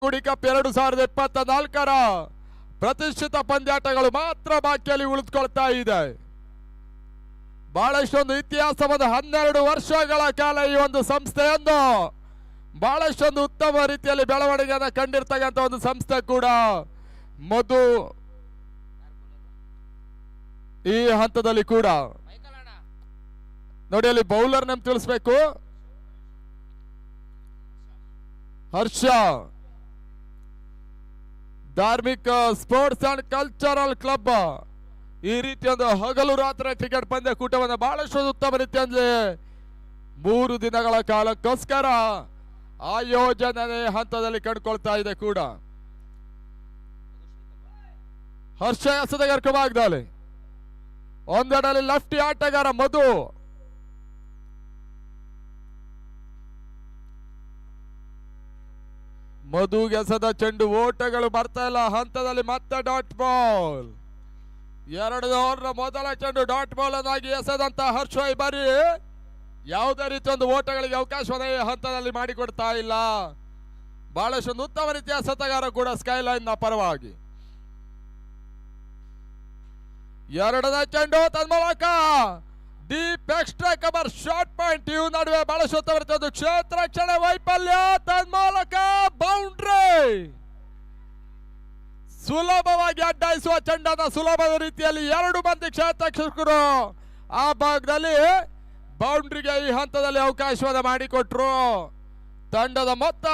ಗುಡಿ ಕಪ್ 2024ರ ಪ್ರತಿಷ್ಠಿತ ಪಂದ್ಯಾಟಗಳು ಮಾತ್ರ ಬಾಕಿಯಲ್ಲಿ ಉಳಿದುಕೊಳ್ತಾ ಇದೆ. ಬಹಳಷ್ಟೊಂದು ಇತಿಹಾಸವಾದ 12 ವರ್ಷಗಳ ಕಾಲ ಈ ಒಂದು ಸಂಸ್ಥೆಯನ್ನು ಬಹಳಷ್ಟೊಂದು ಉತ್ತಮ ರೀತಿಯಲ್ಲಿ ಬೆಳವಣಿಗೆಯನ್ನು ಕಂಡಿರ್ತಕ್ಕಂಥ ಒಂದು ಸಂಸ್ಥೆ ಕೂಡ ಮಧು ಈ ಹಂತದಲ್ಲಿ ಕೂಡ ನೋಡಿ ಅಲ್ಲಿ ಬೌಲರ್ ನೇಮ್ ತಿಳಿಸ್ಬೇಕು. ಹರ್ಷ ಧಾರ್ಮಿಕ ಸ್ಪೋರ್ಟ್ಸ್ ಅಂಡ್ ಕಲ್ಚರಲ್ ಕ್ಲಬ್ ಈ ರೀತಿಯೊಂದು ಹಗಲು ರಾತ್ರಿ ಕ್ರಿಕೆಟ್ ಪಂದ್ಯ ಕೂಟವನ್ನು ಬಹಳಷ್ಟು ಉತ್ತಮ ರೀತಿಯಲ್ಲಿ 3 ದಿನಗಳ ಕಾಲಕ್ಕೋಸ್ಕರ ಆಯೋಜನೆ ಹಂತದಲ್ಲಿ ಕಂಡುಕೊಳ್ತಾ ಇದೆ ಕೂಡ. ಹರ್ಷ ಎಸೆತಗಾರ ಭಾಗದಲ್ಲಿ ಒಂದೆಡೆಯಲ್ಲಿ ಲೆಫ್ಟಿ ಆಟಗಾರ ಮಧು, ಮಧುಗೆಸದ ಚೆಂಡು ಓಟಗಳು ಬರ್ತಾ ಇಲ್ಲ ಹಂತದಲ್ಲಿ ಮತ್ತೆ ಡಾಟ್ ಬಾಲ್. 2 ಓವರ್ನ ಮೊದಲ ಚೆಂಡು ಡಾಟ್ ಬಾಲ್ ಅನ್ನಾಗಿ ಎಸೆದಂತ ಹರ್ಷ ಈ ಬಾರಿ ಯಾವುದೇ ರೀತಿಯ ಒಂದು ಓಟಗಳಿಗೆ ಅವಕಾಶವನ್ನು ಈ ಹಂತದಲ್ಲಿ ಮಾಡಿಕೊಡ್ತಾ ಇಲ್ಲ. ಬಹಳಷ್ಟು ಉತ್ತಮ ರೀತಿಯ ಎಸೆತಗಾರ ಕೂಡ ಸ್ಕೈಲೈನ್ ನ ಪರವಾಗಿ. 2ನೇ ಚೆಂಡು ತನ್ಮೂಲಕ deep extra cover short point ಇವು ನಡುವೆ ಬಹಳಷ್ಟು ಉತ್ತಮ ರೀತಿಯ ಕ್ಷೇತ್ರ ರಕ್ಷಣೆ ವೈಫಲ್ಯ, ತನ್ಮೂಲಕ ಬೌಂಡ್ರಿ. ಸುಲಭವಾಗಿ ಅಡ್ಡಾಯಿಸುವ ಚೆಂಡನ್ನು ಸುಲಭದ ರೀತಿಯಲ್ಲಿ 2 ಮಂದಿ ಕ್ಷೇತ್ರರಕ್ಷಕರು ಆ ಭಾಗದಲ್ಲಿ ಬೌಂಡ್ರಿಗೆ ಈ ಹಂತದಲ್ಲಿ ಅವಕಾಶವನ್ನು ಮಾಡಿಕೊಟ್ರು. ತಂಡದ ಮೊತ್ತ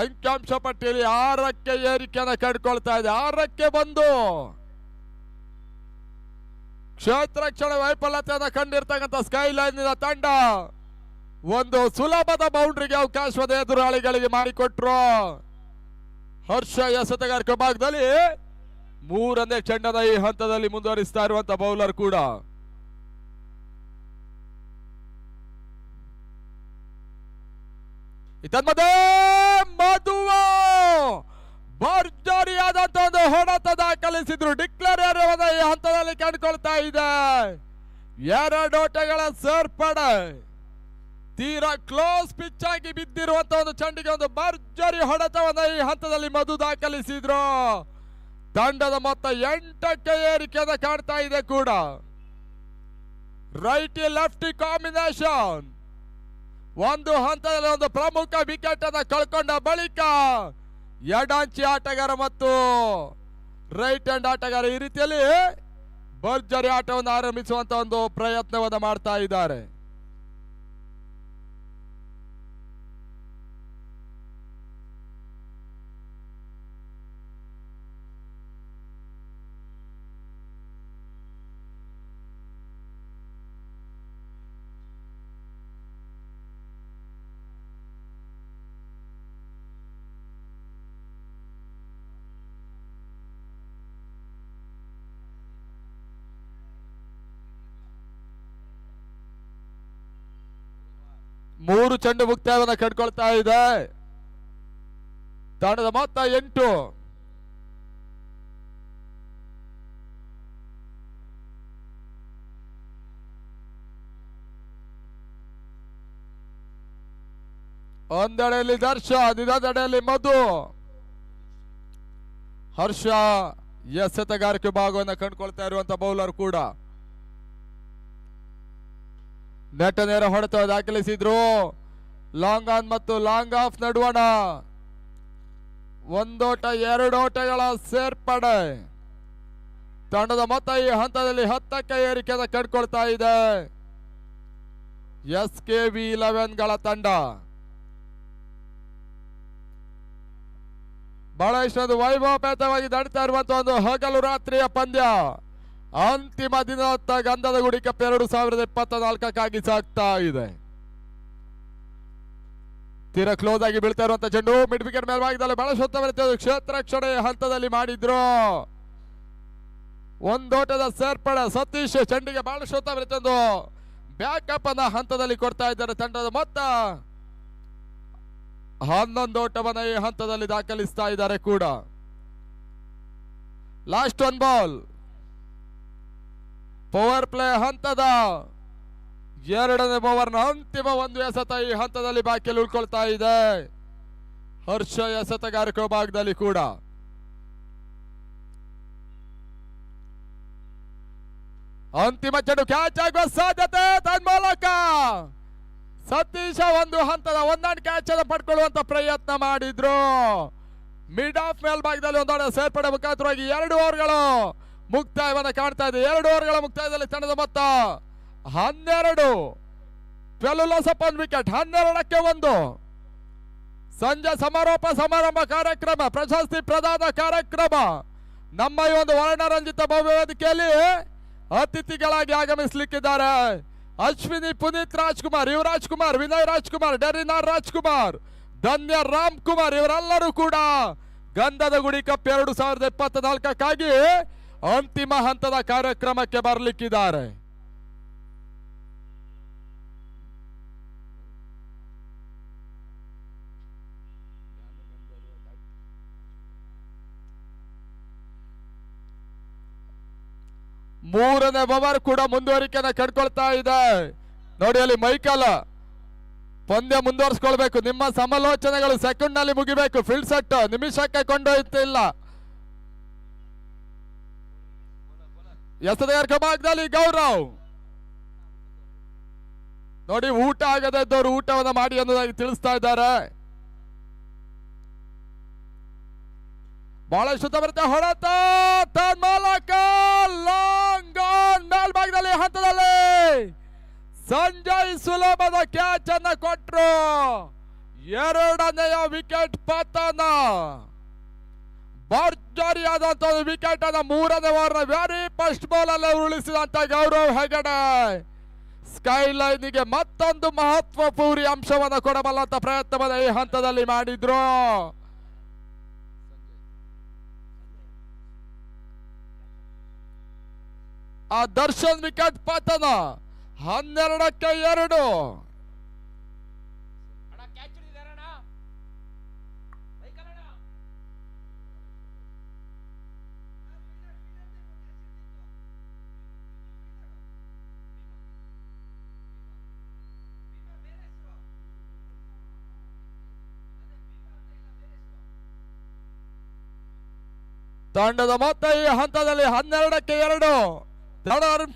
ಅಂಕಿಅಂಶ ಪಟ್ಟಿಯಲ್ಲಿ 6ಕ್ಕೆ ಏರಿಕೆಯನ್ನು ಕಂಡುಕೊಳ್ತಾ ಇದೆ. 6ಕ್ಕೆ ಬಂದು ಕ್ಷೇತ್ರ ರಕ್ಷಣೆ ವೈಫಲ್ಯತೆಯನ್ನು ಕಂಡಿರ್ತಕ್ಕಂಥ ಸ್ಕೈಲೈನ್ ತಂಡ ಒಂದು ಸುಲಭದ ಬೌಂಡ್ರಿಗೆ ಅವಕಾಶವಾದ ಎದುರಾಳಿಗಳಿಗೆ ಮಾಡಿಕೊಟ್ರು. ಹರ್ಷ ಎಸೆತಗಾರಿಕೆ ಭಾಗದಲ್ಲಿ 3ನೇ ಚೆಂಡದ ಈ ಹಂತದಲ್ಲಿ ಮುಂದುವರಿಸ್ತಾ ಇರುವಂತ ಬೌಲರ್ ಕೂಡ. ಇದನ್ಮಧ್ಯೆ ಮಧುವ ಭರ್ಜರಿಯಾದಂತ ಒಂದು ಹೊಡೆತ ದಾಖಲಿಸಿದ್ರು. ಡಿಕ್ಲೇರ್ ಈ ಹಂತದಲ್ಲಿ ಕಂಡುಕೊಳ್ತಾ ಇದೆ. 2 ಓಟಗಳ ಸೇರ್ಪಡೆ, ತೀರಾ ಕ್ಲೋಸ್ ಪಿಚ್ ಆಗಿ ಬಿದ್ದಿರುವಂತ ಒಂದು ಚೆಂಡಿಗೆ ಒಂದು ಭರ್ಜರಿ ಹೊಡೆತವನ್ನ ಈ ಹಂತದಲ್ಲಿ ಮಧು ದಾಖಲಿಸಿದ್ರು. ತಂಡದ ಮೊತ್ತ 8ಕ್ಕೆ ಏರಿಕೆಯನ್ನು ಕಾಣ್ತಾ ಇದೆ ಕೂಡ. ರೈಟಿ ಲೆಫ್ಟಿ ಕಾಂಬಿನೇಷನ್ ಒಂದು ಹಂತದಲ್ಲಿ ಒಂದು ಪ್ರಮುಖ ವಿಕೆಟ್ ಅನ್ನು ಕಳ್ಕೊಂಡ ಬಳಿಕ ಎಡಾಂಚಿ ಆಟಗಾರ ಮತ್ತು ರೈಟ್ ಹ್ಯಾಂಡ್ ಆಟಗಾರ ಈ ರೀತಿಯಲ್ಲಿ ಭರ್ಜರಿ ಆಟವನ್ನು ಆರಂಭಿಸುವಂತ ಒಂದು ಪ್ರಯತ್ನವನ್ನು ಮಾಡ್ತಾ ಇದ್ದಾರೆ. ಮೂರು ಚೆಂಡು ಮುಕ್ತಾಯವನ್ನು ಕಂಡುಕೊಳ್ತಾ ಇದೆ. ತಂಡದ ಮೊತ್ತ 8. ಒಂದೆಡೆಯಲ್ಲಿ ದರ್ಶನ್, ಇನ್ನೊಂದೆಡೆಯಲ್ಲಿ ಮಧು. ಹರ್ಷ ಎಸೆತಗಾರಿಕೆ ಭಾಗವನ್ನು ಕಂಡುಕೊಳ್ತಾ ಇರುವಂತ ಬೌಲರ್ ಕೂಡ. ನೆಟ್ ನೇರ ಹೊಡೆತ ದಾಖಲಿಸಿದ್ರು. ಲಾಂಗ್ ಆನ್ ಮತ್ತು ಲಾಂಗ್ ಆಫ್ ನಡುವಣ 1 ಓಟ 2 ಓಟಗಳ ಸೇರ್ಪಡೆ. ತಂಡದ ಮೊತ್ತ ಈ ಹಂತದಲ್ಲಿ 10ಕ್ಕೆ ಏರಿಕೆಯನ್ನು ಕಂಡುಕೊಳ್ತಾ ಇದೆ. SKV 11ಗಳ ತಂಡ ಬಹಳ ಇಷ್ಟೊಂದು ವೈಭವಪೇತವಾಗಿ ನಡೀತಾ ಇರುವಂತಹ ಒಂದು ಹಗಲು ರಾತ್ರಿಯ ಪಂದ್ಯ ಅಂತಿಮ ದಿನದ ಗಂಧದ ಗುಡಿ ಕಪ್ 2024ಕ್ಕಾಗಿ ಸಾಗ್ತಾ ಇದೆ. ತೀರಾ ಕ್ಲೋಸ್ ಆಗಿ ಬೀಳ್ತಾ ಇರುವಂತ ಚೆಂಡು ಮಿಡ್ ವಿಕೆಟ್ ಮೇಲ್ಭಾಗದಲ್ಲಿ ಬಹಳ ಕ್ಷೇತ್ರ ರಕ್ಷಣೆ ಹಂತದಲ್ಲಿ ಮಾಡಿದ್ರು. 1 ಓಟದ ಸೇರ್ಪಡೆ. ಸತೀಶ್ ಚೆಂಡಿಗೆ ಬಹಳ ಬ್ಯಾಕಪ್ ಅನ್ನ ಹಂತದಲ್ಲಿ ಕೊಡ್ತಾ ಇದ್ದಾರೆ. ತಂಡದ ಮೊತ್ತ 11 ಓಟವನ್ನ ಈ ಹಂತದಲ್ಲಿ ದಾಖಲಿಸ್ತಾ ಇದ್ದಾರೆ ಕೂಡ. Last 1 ball. ಪವರ್ ಪ್ಲೇ ಹಂತದ 2ನೇ ಓವರ್ನ ಅಂತಿಮ ಒಂದು ಎಸೆತ ಈ ಹಂತದಲ್ಲಿ ಬಾಕಿಯಲ್ಲಿ ಉಳ್ಕೊಳ್ತಾ ಇದೆ. ಹರ್ಷ ಎಸೆತಗಾರಿಕೆ ಭಾಗದಲ್ಲಿ ಕೂಡ ಅಂತಿಮ ಚೆಂಡು ಕ್ಯಾಚ್ ಆಗುವ ಸಾಧ್ಯತೆ ತನ್ಮೂಲಕ ಸತೀಶ ಒಂದು ಹಂತದ ಒಂದೊಂದು ಕ್ಯಾಚ್ ಅನ್ನು ಪಡ್ಕೊಳ್ಳುವಂತ ಪ್ರಯತ್ನ ಮಾಡಿದ್ರು. ಮಿಡ್ ಆಫ್ ಮೇಲ್ಭಾಗದಲ್ಲಿ ಒಂದೊಂದು ಸೇರ್ಪಡೆ ಮುಖಾಂತರವಾಗಿ 2 ಓವರ್ಗಳು ಮುಕ್ತಾಯವನ್ನು ಕಾಣ್ತಾ ಇದೆ. 2 ಓವರ್ಗಳ ಮುಕ್ತಾಯದಲ್ಲಿ ತಂಡದ ಮೊತ್ತ 12. 12 ಲಾಸ್ ಅಪ್ ಆನ್ ವಿಕೆಟ್, 12ಕ್ಕೆ 1. ಸಂಜೆ ಸಮಾರಂಭ ಕಾರ್ಯಕ್ರಮ, ಪ್ರಶಸ್ತಿ ಪ್ರದಾನ ಕಾರ್ಯಕ್ರಮ ನಮ್ಮ ಈ ಒಂದು ವರ್ಣರಂಜಿತ ಭವ್ಯ ವೇದಿಕೆಯಲ್ಲಿ ಅತಿಥಿಗಳಾಗಿ ಆಗಮಿಸಲಿಕ್ಕಿದ್ದಾರೆ. ಅಶ್ವಿನಿ ಪುನೀತ್ ರಾಜ್ಕುಮಾರ್, ಯುವರಾಜ್ ಕುಮಾರ್, ವಿನಯ್ ರಾಜ್ಕುಮಾರ್, ಡೆರಿನಾರ್ ರಾಜ್ಕುಮಾರ್, ಧನ್ಯ ರಾಮ್ ಕುಮಾರ್ ಇವರೆಲ್ಲರೂ ಕೂಡ ಗಂಧದ ಗುಡಿ ಕಪ್ 2024ಕ್ಕಾಗಿ ಅಂತಿಮ ಹಂತದ ಕಾರ್ಯಕ್ರಮಕ್ಕೆ ಬರಲಿಕ್ಕಿದ್ದಾರೆ. ಮೂರನೇ ಓವರ್ ಕೂಡ ಮುಂದುವರಿಕೆಯನ್ನು ಕಂಡುಕೊಳ್ತಾ ಇದೆ. ನೋಡಿ ಅಲ್ಲಿ ಮೈಕಲ್ ಪಂದ್ಯ ಮುಂದುವರಿಸಿಕೊಳ್ಬೇಕು. ನಿಮ್ಮ ಸಮಾಲೋಚನೆಗಳು ಸೆಕೆಂಡ್ ನಲ್ಲಿ ಮುಗಿಬೇಕು. ಫೀಲ್ಡ್ ಸೆಟ್ ನಿಮಿಷಕ್ಕೆ ಕೊಂಡೊಯ್ತಿಲ್ಲ. ಎಸೆತಗಾರಿಕೆ ಭಾಗದಲ್ಲಿ ಗೌರವ್ ನೋಡಿ ಊಟ ಆಗದೆ ಇದ್ದವರು ಊಟವನ್ನು ಮಾಡಿ ಅನ್ನೋದಾಗಿ ತಿಳಿಸ್ತಾ ಇದ್ದಾರೆ. ಬಹಳ ಶುದ್ಧ ಬರುತ್ತೆ ಹೊಡೆತ ತನ್ಮೂಲಕ ಲಾಂಗ್ ಆನ್ ಮೇಲ್ಭಾಗದಲ್ಲಿ ಹಂತದಲ್ಲಿ ಸಂಜಯ್ ಸುಲಭದ ಕ್ಯಾಚ್ ಅನ್ನ ಕೊಟ್ರು. 2ನೇಯ ವಿಕೆಟ್ ಪತನ. ಭರ್ಜರಿಯಾದಂತ ಒಂದು ವಿಕೆಟ್ ಅನ್ನ 3ನೇ ಓವರ್ ವೆರಿ ಫಸ್ಟ್ ಬಾಲ್ ಅಲ್ಲೇ ಉರುಳಿಸಿದಂತ ಗೌರವ್ ಹೆಗಡೆ ಸ್ಕೈಲೈನ್ಗೆ ಮತ್ತೊಂದು ಮಹತ್ವಪೂರ್ಣ ಅಂಶವನ್ನು ಕೊಡಬಲ್ಲಂತ ಪ್ರಯತ್ನವನ್ನು ಈ ಹಂತದಲ್ಲಿ ಮಾಡಿದ್ರು. ಆ ದರ್ಶನ್ ವಿಕೆಟ್ ಪತನ 12ಕ್ಕೆ 2. ತಂಡದ ಮೊತ್ತ ಈ ಹಂತದಲ್ಲಿ 12ಕ್ಕೆ 2.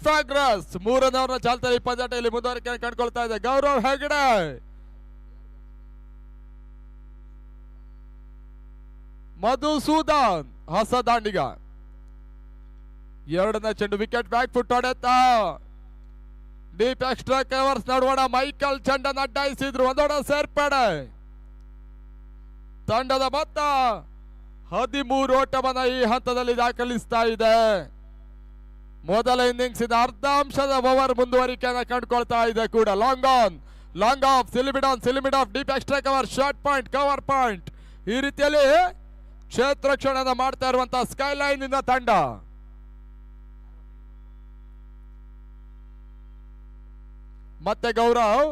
ಪ್ರೋಗ್ರೆಸ್ 3ನೇ ಓವರ್ನ ಚಾಲ್ತಿಯಲ್ಲಿ 28 ಮುಂದುವರಿಕೆ ಕಂಡುಕೊಳ್ತಾ ಇದೆ ಗೌರವ್ ಹೆಗಡೆ. ಮಧುಸೂದನ್ ಹೊಸ ದಾಂಡಿಗ 2ನೇ ಚೆಂಡು ವಿಕೆಟ್ ಬ್ಯಾಕ್ ಫುಟ್ ಹೊಡೆತ ಡೀಪ್ ಎಕ್ಸ್ಟ್ರಾ ಕವರ್ಸ್ ನಡುವಣ ಮೈಕಲ್ ಚೆಂಡನ್ನು ಅಡ್ಡಾಯಿಸಿದ್ರು. ಒಂದೊಡ ಸೇರ್ಪಡೆ. ತಂಡದ ಮೊತ್ತ 13 ಓಟವನ್ನು ಈ ಹಂತದಲ್ಲಿ ದಾಖಲಿಸ್ತಾ ಇದೆ. ಮೊದಲ ಇನ್ನಿಂಗ್ಸ್ ಇಂದ ಅರ್ಧಾಂಶದ ಓವರ್ ಮುಂದುವರಿಕೆಯನ್ನು ಕಂಡುಕೊಳ್ತಾ ಇದೆ ಕೂಡ. Long on, long off, silly mid off, deep extra cover, short point, cover point, ಈ ರೀತಿಯಲ್ಲಿ ಕ್ಷೇತ್ರ ರಕ್ಷಣೆ ಮಾಡ್ತಾ ಇರುವಂತಹ ಸ್ಕೈಲೈನ್ ಇಂದ ತಂಡ. ಮತ್ತೆ ಗೌರವ್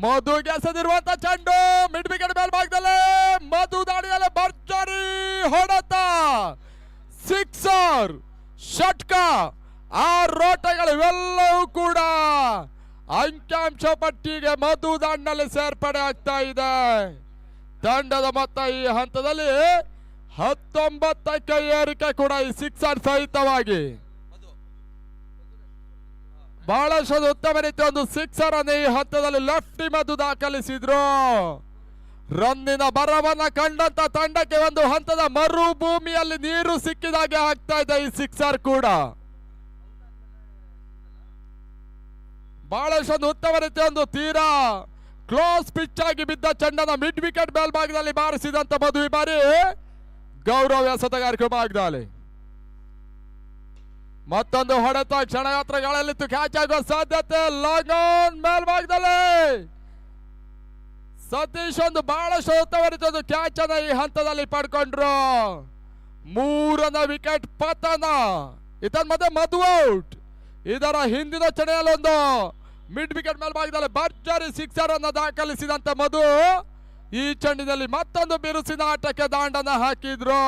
ಮಧುಗೆ ಎಸೆದಿರುವಂತ ಚೆಂಡು ಮಿಡ್ ವಿಕೆಟ್ ಮೇಲ್ಭಾಗದಲ್ಲಿ ಮಧು ದಾಳಿಯಲ್ಲಿ ಭರ್ಜರಿ ಹೊಡೆತ, ಸಿಕ್ಸರ್, ಷಟ್ಕ, 6 ಓಟಗಳು ಇವೆಲ್ಲವೂ ಕೂಡ ಅಂಕಿಅಂಶ ಪಟ್ಟಿಗೆ ಮಧು ದಾಂಡ್ನಲ್ಲಿ ಸೇರ್ಪಡೆ ಆಗ್ತಾ ಇದೆ. ತಂಡದ ಮೊತ್ತ ಈ ಹಂತದಲ್ಲಿ 19ಕ್ಕೆ ಏರಿಕೆ ಕೂಡ ಈ ಸಿಕ್ಸರ್ ಸಹಿತವಾಗಿ. ಬಹಳಷ್ಟು ಉತ್ತಮ ರೀತಿಯ ಒಂದು ಸಿಕ್ಸರ್ ಅನ್ನು ಈ ಹಂತದಲ್ಲಿ ಲೆಫ್ಟಿ ಮಧು ದಾಖಲಿಸಿದ್ರು. ರನ್ನಿನ ಬರವನ್ನ ಕಂಡಂತ ತಂಡಕ್ಕೆ ಒಂದು ಹಂತದ ಮರುಭೂಮಿಯಲ್ಲಿ ನೀರು ಸಿಕ್ಕಿದಾಗೆ ಆಗ್ತಾ ಇದೆ ಈ ಸಿಕ್ಸರ್ ಕೂಡ. ಬಹಳಷ್ಟು ಉತ್ತಮ ರೀತಿಯ ಒಂದು ತೀರಾ ಕ್ಲೋಸ್ ಪಿಚ್ ಆಗಿ ಬಿದ್ದ ಚೆಂಡನ ಮಿಡ್ ವಿಕೆಟ್ ಮೇಲ್ಭಾಗದಲ್ಲಿ ಬಾರಿಸಿದಂತ ಮಧು ಈ ಬಾರಿ ಗೌರವ ಎಸೆತಗಾರಿಕೆ ಭಾಗದಲ್ಲಿ. ಮತ್ತೊಂದು ಹೊಡೆತ ಕ್ಷಣಗಾತ್ರಗಳಲ್ಲಿತ್ತು, ಕ್ಯಾಚ್ ಆಗುವ ಸಾಧ್ಯತೆ. ಲಾಂಗ್ ಆನ್ ಮೇಲ್ಭಾಗದಲ್ಲಿ ಸತೀಶ್ ಒಂದು ಬಹಳಷ್ಟು ಉತ್ತಮ ರೀತಿಯ ಕ್ಯಾಚ್ ಅನ್ನ ಈ ಹಂತದಲ್ಲಿ ಪಡ್ಕೊಂಡ್ರು. 3ನೇ ವಿಕೆಟ್ ಪತನ. ಇದನ್ ಮತ್ತೆ ಮಧು ಔಟ್. ಇದರ ಹಿಂದಿನ ಚಣೆಯಲ್ಲಿ ಒಂದು ಮಿಡ್ ವಿಕೆಟ್ ಮೇಲ್ಭಾಗದಲ್ಲಿ ಭರ್ಜರಿ ಸಿಕ್ಸರ್ ಅನ್ನು ದಾಖಲಿಸಿದಂತ ಮಧು ಈ ಚೆಂಡಿನಲ್ಲಿ ಮತ್ತೊಂದು ಬಿರುಸಿನ ಆಟಕ್ಕೆ ದಾಂಡನ್ನ ಹಾಕಿದ್ರು.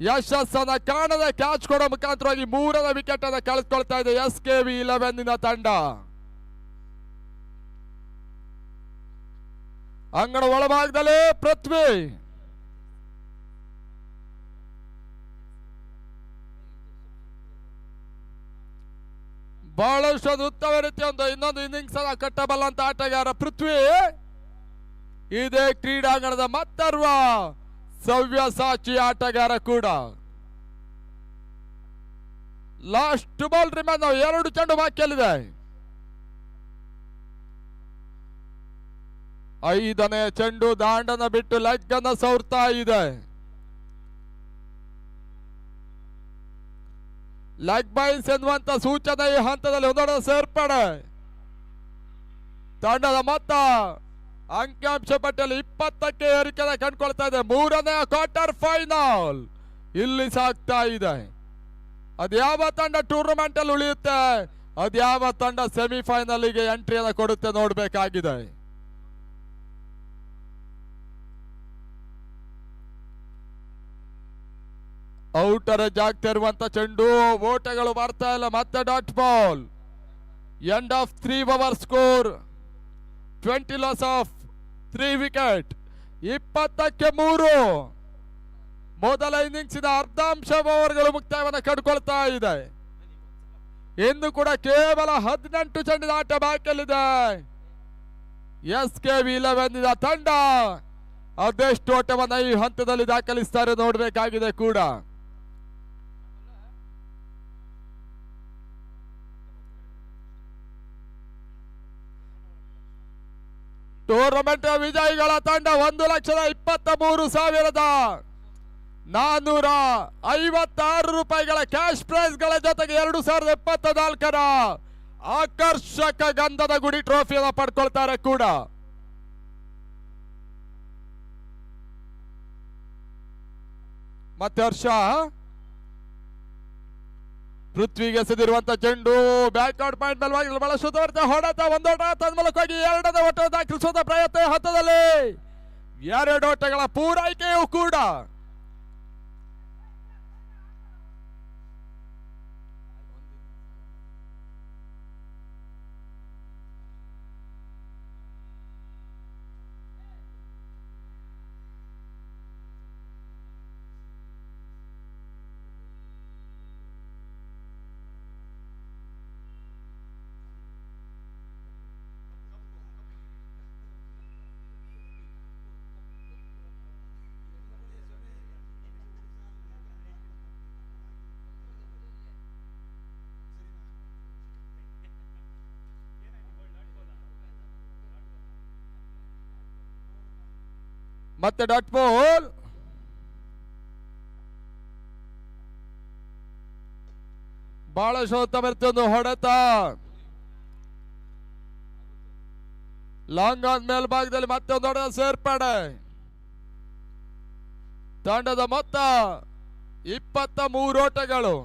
ಯಶಸ್ಸನ್ನ ಕಾಣದೆ ಕ್ಯಾಚ್ ಕೊಡೋ ಮುಖಾಂತರವಾಗಿ 3ನೇ ವಿಕೆಟ್ ಅನ್ನು ಕಳೆದುಕೊಳ್ತಾ ಇದೆ SKV 11 ತಂಡ. ಅಂಗಣ ಒಳಭಾಗದಲ್ಲಿ ಪೃಥ್ವಿ ಬಹಳಷ್ಟು ಉತ್ತಮ ರೀತಿಯ ಇನ್ನೊಂದು ಇನ್ನಿಂಗ್ಸ್ ಕಟ್ಟಬಲ್ಲಂತ ಆಟಗಾರ ಪೃಥ್ವಿ. ಇದೇ ಕ್ರೀಡಾಂಗಣದ ಮತ್ತರ್ವ ಸವ್ಯಸಾಚಿ ಆಟಗಾರ ಕೂಡ. ಲಾಸ್ಟ್ ಬಾಲ್ ರಿಮೈನ್, 2 ಚೆಂಡು ಬಾಕಿಯಲ್ಲಿದೆ. 5ನೇ ಚೆಂಡು ದಾಂಡನ ಬಿಟ್ಟು ಲೆಗ್ ಅನ್ನ ಸವರ್ತಾ ಇದೆ. ಲೆಗ್ ಬೈಸ್ ಎನ್ನುವಂತ ಸೂಚನೆ ಈ ಹಂತದಲ್ಲಿ ಒಂದೊಡ ಸೇರ್ಪಡೆ. ತಂಡದ ಮೊತ್ತ ಅಂಕಿಅಂಶ ಪಟ್ಟಿಯಲ್ಲಿ 20ಕ್ಕೆ ಏರಿಕೆ ಕಂಡುಕೊಳ್ತಾ ಇದೆ. 3ನೇ ಕ್ವಾರ್ಟರ್ ಫೈನಲ್ ಇಲ್ಲಿ ಸಾಗ್ತಾ ಇದೆ. ಅದ್ಯಾವ ತಂಡ ಟೂರ್ನಮೆಂಟ್ ಅಲ್ಲಿ ಉಳಿಯುತ್ತೆ, ಅದ್ಯಾವ ತಂಡ ಸೆಮಿಫೈನಲ್ಗೆ ಎಂಟ್ರಿಯನ್ನು ಕೊಡುತ್ತೆ ನೋಡಬೇಕಾಗಿದೆ. ಔಟರ್ ಜಾಗ್ತಾ ಇರುವಂತ ಚೆಂಡು, ಓಟಗಳು ಬರ್ತಾ ಇಲ್ಲ. ಮತ್ತೆ dot ball. End of 3 over score, 20 loss of 3 wicket. 20ಕ್ಕೆ 3. ಮೊದಲ ಇನ್ನಿಂಗ್ಸಿನ ಅರ್ಧಾಂಶ ಓವರ್ಗಳು ಮುಕ್ತಾಯವನ್ನು ಕಂಡುಕೊಳ್ತಾ ಇದೆ. ಇನ್ನು ಕೂಡ ಕೇವಲ 18 ಚೆಂಡಿನ ಆಟ ಬಾಕಿಯಲ್ಲಿದೆ. SKV11 ತಂಡ ಅದೆಷ್ಟು ಓಟವನ್ನು ಈ ಹಂತದಲ್ಲಿ ದಾಖಲಿಸ್ತಾರೆ ನೋಡಬೇಕಾಗಿದೆ ಕೂಡ. ಟೂರ್ನಮೆಂಟ್ ವಿಜಯಿಗಳ ತಂಡ 1,23,456 ರೂಪಾಯಿಗಳ ಕ್ಯಾಶ್ ಪ್ರೈಸ್ಗಳ ಜೊತೆಗೆ 2024ರ ಆಕರ್ಷಕ ಗಂಧದ ಗುಡಿ ಟ್ರೋಫಿಯನ್ನು ಪಡ್ಕೊಳ್ತಾರೆ ಕೂಡ. ಮತ್ತೆ ಹರ್ಷ ಪೃಥ್ವಿಗೆ ಎಸೆದಿರುವಂತ ಚೆಂಡು ಬ್ಯಾಕ್ಔಟ್ ಪಾಯಿಂಟ್ ಮೇಲೆ ಬಹಳ ಶುದ್ಧವರ್ತ ಹೊಡೆತ. ಒಂದೋಟ ತನ್ಮೂಲಕವಾಗಿ 2ನೇ ಓಟ ದಾಖಲಿಸುವ ಪ್ರಯತ್ನ ಹಂತದಲ್ಲಿ 2 ಓಟಗಳ ಪೂರೈಕೆಯೂ ಕೂಡ. ಮತ್ತೆ ಡಾಟ್ ಬಾಲ್. ಬಹಳ ಶೋತಮರ್ತಿ ಹೊಡೆತ. ಲಾಂಗ್ ಆನ್ ಮೇಲ್ಭಾಗದಲ್ಲಿ ಮತ್ತೆ ಒಂದು ಹೊಡೆತ ಸೇರ್ಪಡೆ. ತಂಡದ ಮೊತ್ತ 23 ಓಟಗಳು.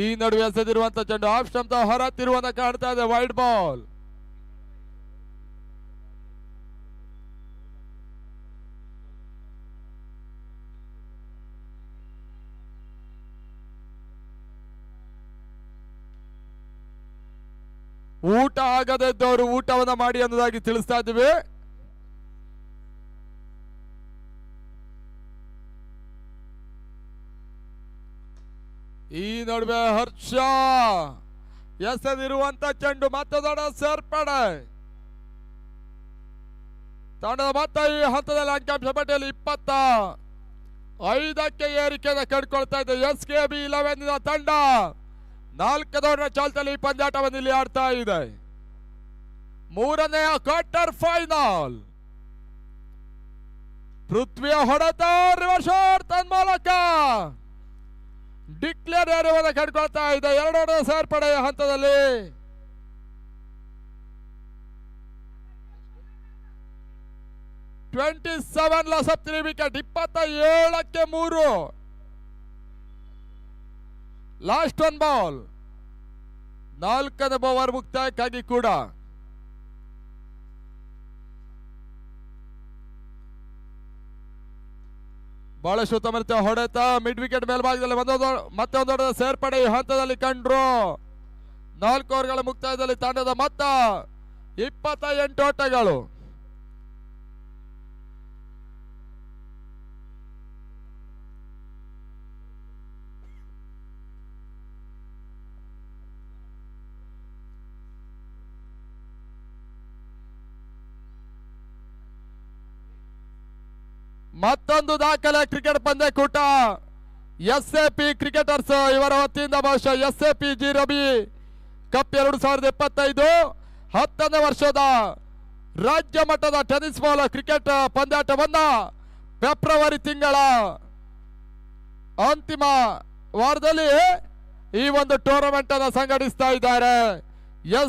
ಈ ನಡುವೆ ಎಸೆದಿರುವಂತ ಚೆಂಡು ಆಫ್ ಸ್ಟಂಪ್ ಹೊರ ತಿರುವಂತ ಕಾಣ್ತಾ ಇದೆ. Wide ball. ಊಟ ಆಗದೇ ಇದ್ದವರು ಊಟವನ್ನ ಮಾಡಿ ಅನ್ನೋದಾಗಿ ತಿಳಿಸ್ತಾ ಇದ್ದೀವಿ. ಈ ನಡುವೆ ಹರ್ಷ ಎಸೆದಿರುವಂತ ಚೆಂಡು ಮತ್ತೆ ದೊಡ್ಡ ಸೇರ್ಪಡೆ. ತಂಡದ ಮೊತ್ತ ಈ ಹಂತದಲ್ಲಿ ಅಂಕಿಅಂಶ ಪಟ್ಟಿಯಲ್ಲಿ 25ಕ್ಕೆ ಏರಿಕೆಯನ್ನು ಕಂಡುಕೊಳ್ತಾ ಇದೆ. SKB11 ತಂಡ 4 ದೊಡ್ಡ ಚಾಲ್ತಿಯಲ್ಲಿ ಪಂದ್ಯಾಟವನ್ನು ಇಲ್ಲಿ ಆಡ್ತಾ ಇದೆ. 3ನೇ ಕ್ವಾರ್ಟರ್ ಫೈನಲ್. ಪೃಥ್ವಿಯ ಹೊಡೆತ ರಿವರ್ಸ್ ಶಾಟ್ ತನ್ಮೂಲಕ ಡಿಕ್ಲೇರ್ ಯಾರುವುದನ್ನು ಕಂಡುಕೊಳ್ತಾ ಇದೆ. 2 ಸೇರ್ಪಡೆಯ ಹಂತದಲ್ಲಿ $27 ಲಾಸ್ ಆಫ್ 3 ವಿಕೆಟ್. 27ಕ್ಕೆ 3. Last 1 ball. 4ನೇ ಓವರ್ ಮುಕ್ತಾಯಕ್ಕಾಗಿ ಕೂಡ. 2 ಬಹಳಷ್ಟು ಉತ್ತಮ ರೀತಿಯ ಹೊಡೆತ ಮಿಡ್ ವಿಕೆಟ್ ಮೇಲ್ಭಾಗದಲ್ಲಿ ಮತ್ತೆ ಒಂದು ದೊಡ್ಡ ಸೇರ್ಪಡೆ ಈ ಹಂತದಲ್ಲಿ ಕಂಡ್ರು. 4 ಓವರ್ಗಳ ಮುಕ್ತಾಯದಲ್ಲಿ ತಂಡದ ಮೊತ್ತ 28 ಓಟಗಳು. ಮತ್ತೊಂದು ದಾಖಲೆ ಕ್ರಿಕೆಟ್ ಪಂದ್ಯಕೂಟ. SAP ಕ್ರಿಕೆಟರ್ಸ್ ಇವರ ವತಿಯಿಂದ ಬಹುಶಃ SAP ಜಿ ರವಿ ಕಪ್ 2025 10ನೇ ವರ್ಷದ ರಾಜ್ಯ ಮಟ್ಟದ ಟೆನ್ನಿಸ್ ಬಾಲ್ ಕ್ರಿಕೆಟ್ ಪಂದ್ಯಾಟವನ್ನ ಫೆಬ್ರವರಿ ತಿಂಗಳ ಅಂತಿಮ ವಾರದಲ್ಲಿ ಈ ಒಂದು ಟೂರ್ನಮೆಂಟ್ ಅನ್ನು ಸಂಘಟಿಸ್ತಾ ಇದ್ದಾರೆ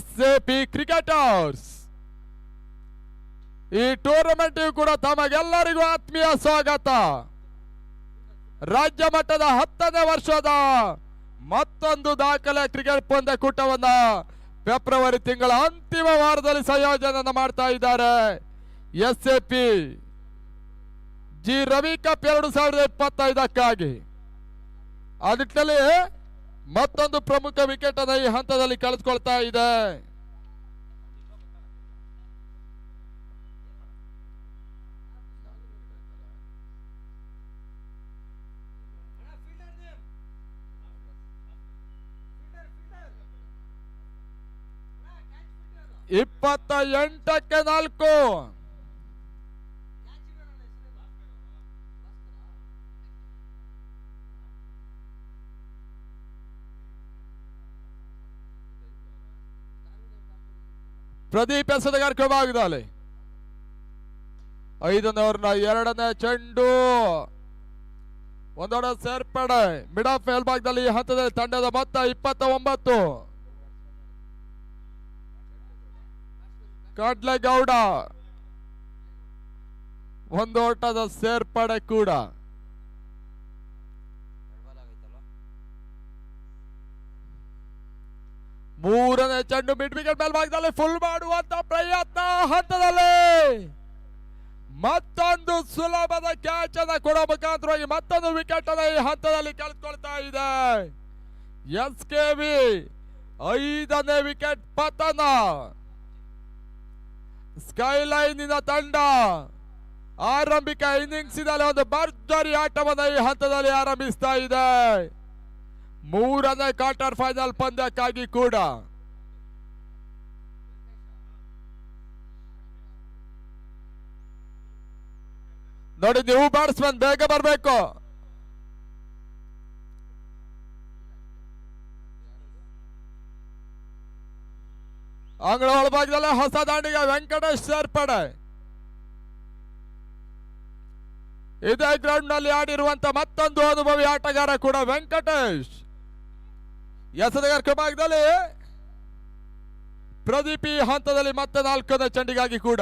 SAP ಕ್ರಿಕೆಟರ್ಸ್. ಈ ಟೂರ್ನಮೆಂಟ್ ಕೂಡ ತಮಗೆಲ್ಲರಿಗೂ ಆತ್ಮೀಯ ಸ್ವಾಗತ. ರಾಜ್ಯ ಮಟ್ಟದ 10ನೇ ವರ್ಷದ ಮತ್ತೊಂದು ದಾಖಲೆ ಕ್ರಿಕೆಟ್ ಪಂದ್ಯಕೂಟವನ್ನ ಫೆಬ್ರವರಿ ತಿಂಗಳ ಅಂತಿಮ ವಾರದಲ್ಲಿ ಸಂಯೋಜನೆ ಮಾಡ್ತಾ ಇದ್ದಾರೆ SAP ಜಿ ರವಿ ಕಪ್ 2025ಕ್ಕಾಗಿ. ಆ ನಿಟ್ಟಿನಲ್ಲಿ ಮತ್ತೊಂದು ಪ್ರಮುಖ ವಿಕೆಟ್ ಅನ್ನು ಈ ಹಂತದಲ್ಲಿ ಕಳೆದುಕೊಳ್ತಾ ಇದೆ. ಇಪ್ಪತ್ತ 4. ಪ್ರದೀಪ್ ಎಸೆದಗಾರ ಕ್ರಮವಾಗಿದೆ. 5ನೇ ಓವರ್ನ 2ನೇ ಚೆಂಡು ಒಂದೊಡ ಸೇರ್ಪಡೆ ಮಿಡ್ ಆಫ್ ಮೇಲ್ಭಾಗದಲ್ಲಿ ಈ ಹಂತದಲ್ಲಿ ತಂಡದ ಮೊತ್ತ 29. ಕಡ್ಲೆಗೌಡ ಒಂದು ಓಟದ ಸೇರ್ಪಡೆ ಕೂಡ. ಮೂರನೇ ಚೆಂಡು ಮಿಡ್ ವಿಕೆಟ್ ಮೇಲ್ಭಾಗದಲ್ಲಿ ಫುಲ್ ಮಾಡುವಂತ ಪ್ರಯತ್ನ ಹಂತದಲ್ಲಿ ಮತ್ತೊಂದು ಸುಲಭದ ಕ್ಯಾಚ್ ಅನ್ನ ಕೊಡೋ ಮುಖಾಂತರವಾಗಿ ಮತ್ತೊಂದು ವಿಕೆಟ್ ಅನ್ನ ಈ ಹಂತದಲ್ಲಿ ಕಳೆದುಕೊಳ್ತಾ ಇದೆ SKV. 5ನೇ ವಿಕೆಟ್ ಪತನ. ಸ್ಕೈಲೈನ್ ತಂಡ ಆರಂಭಿಕ ಇನ್ನಿಂಗ್ಸ್ ನಲ್ಲಿ ಒಂದು ಭರ್ಜರಿ ಆಟವನ್ನು ಈ ಹಂತದಲ್ಲಿ ಆರಂಭಿಸ್ತಾ ಇದೆ 3ನೇ ಕ್ವಾರ್ಟರ್ ಫೈನಲ್ ಪಂದ್ಯಕ್ಕಾಗಿ ಕೂಡ. ನೋಡಿ, ನೀವು ಬ್ಯಾಟ್ಸ್ಮನ್ ಬೇಗ ಬರಬೇಕು. ಅಂಗಳ ಒಳಭಾಗದಲ್ಲ ಹೊಸ ದಾಂಡಿಗೆ ವೆಂಕಟೇಶ್ ಸೇರ್ಪಡೆ. ಇದೇ ಗ್ರೌಂಡ್ ನಲ್ಲಿ ಆಡಿರುವಂತ ಮತ್ತೊಂದು ಅನುಭವಿ ಆಟಗಾರ ಕೂಡ ವೆಂಕಟೇಶ್. ಎಸೆದಗಾರ ಕ್ರಮದಲ್ಲಿ ಪ್ರದೀಪ್ ಈ ಹಂತದಲ್ಲಿ ಮತ್ತೆ 4ನೇ ಚೆಂಡಿಗಾಗಿ ಕೂಡ.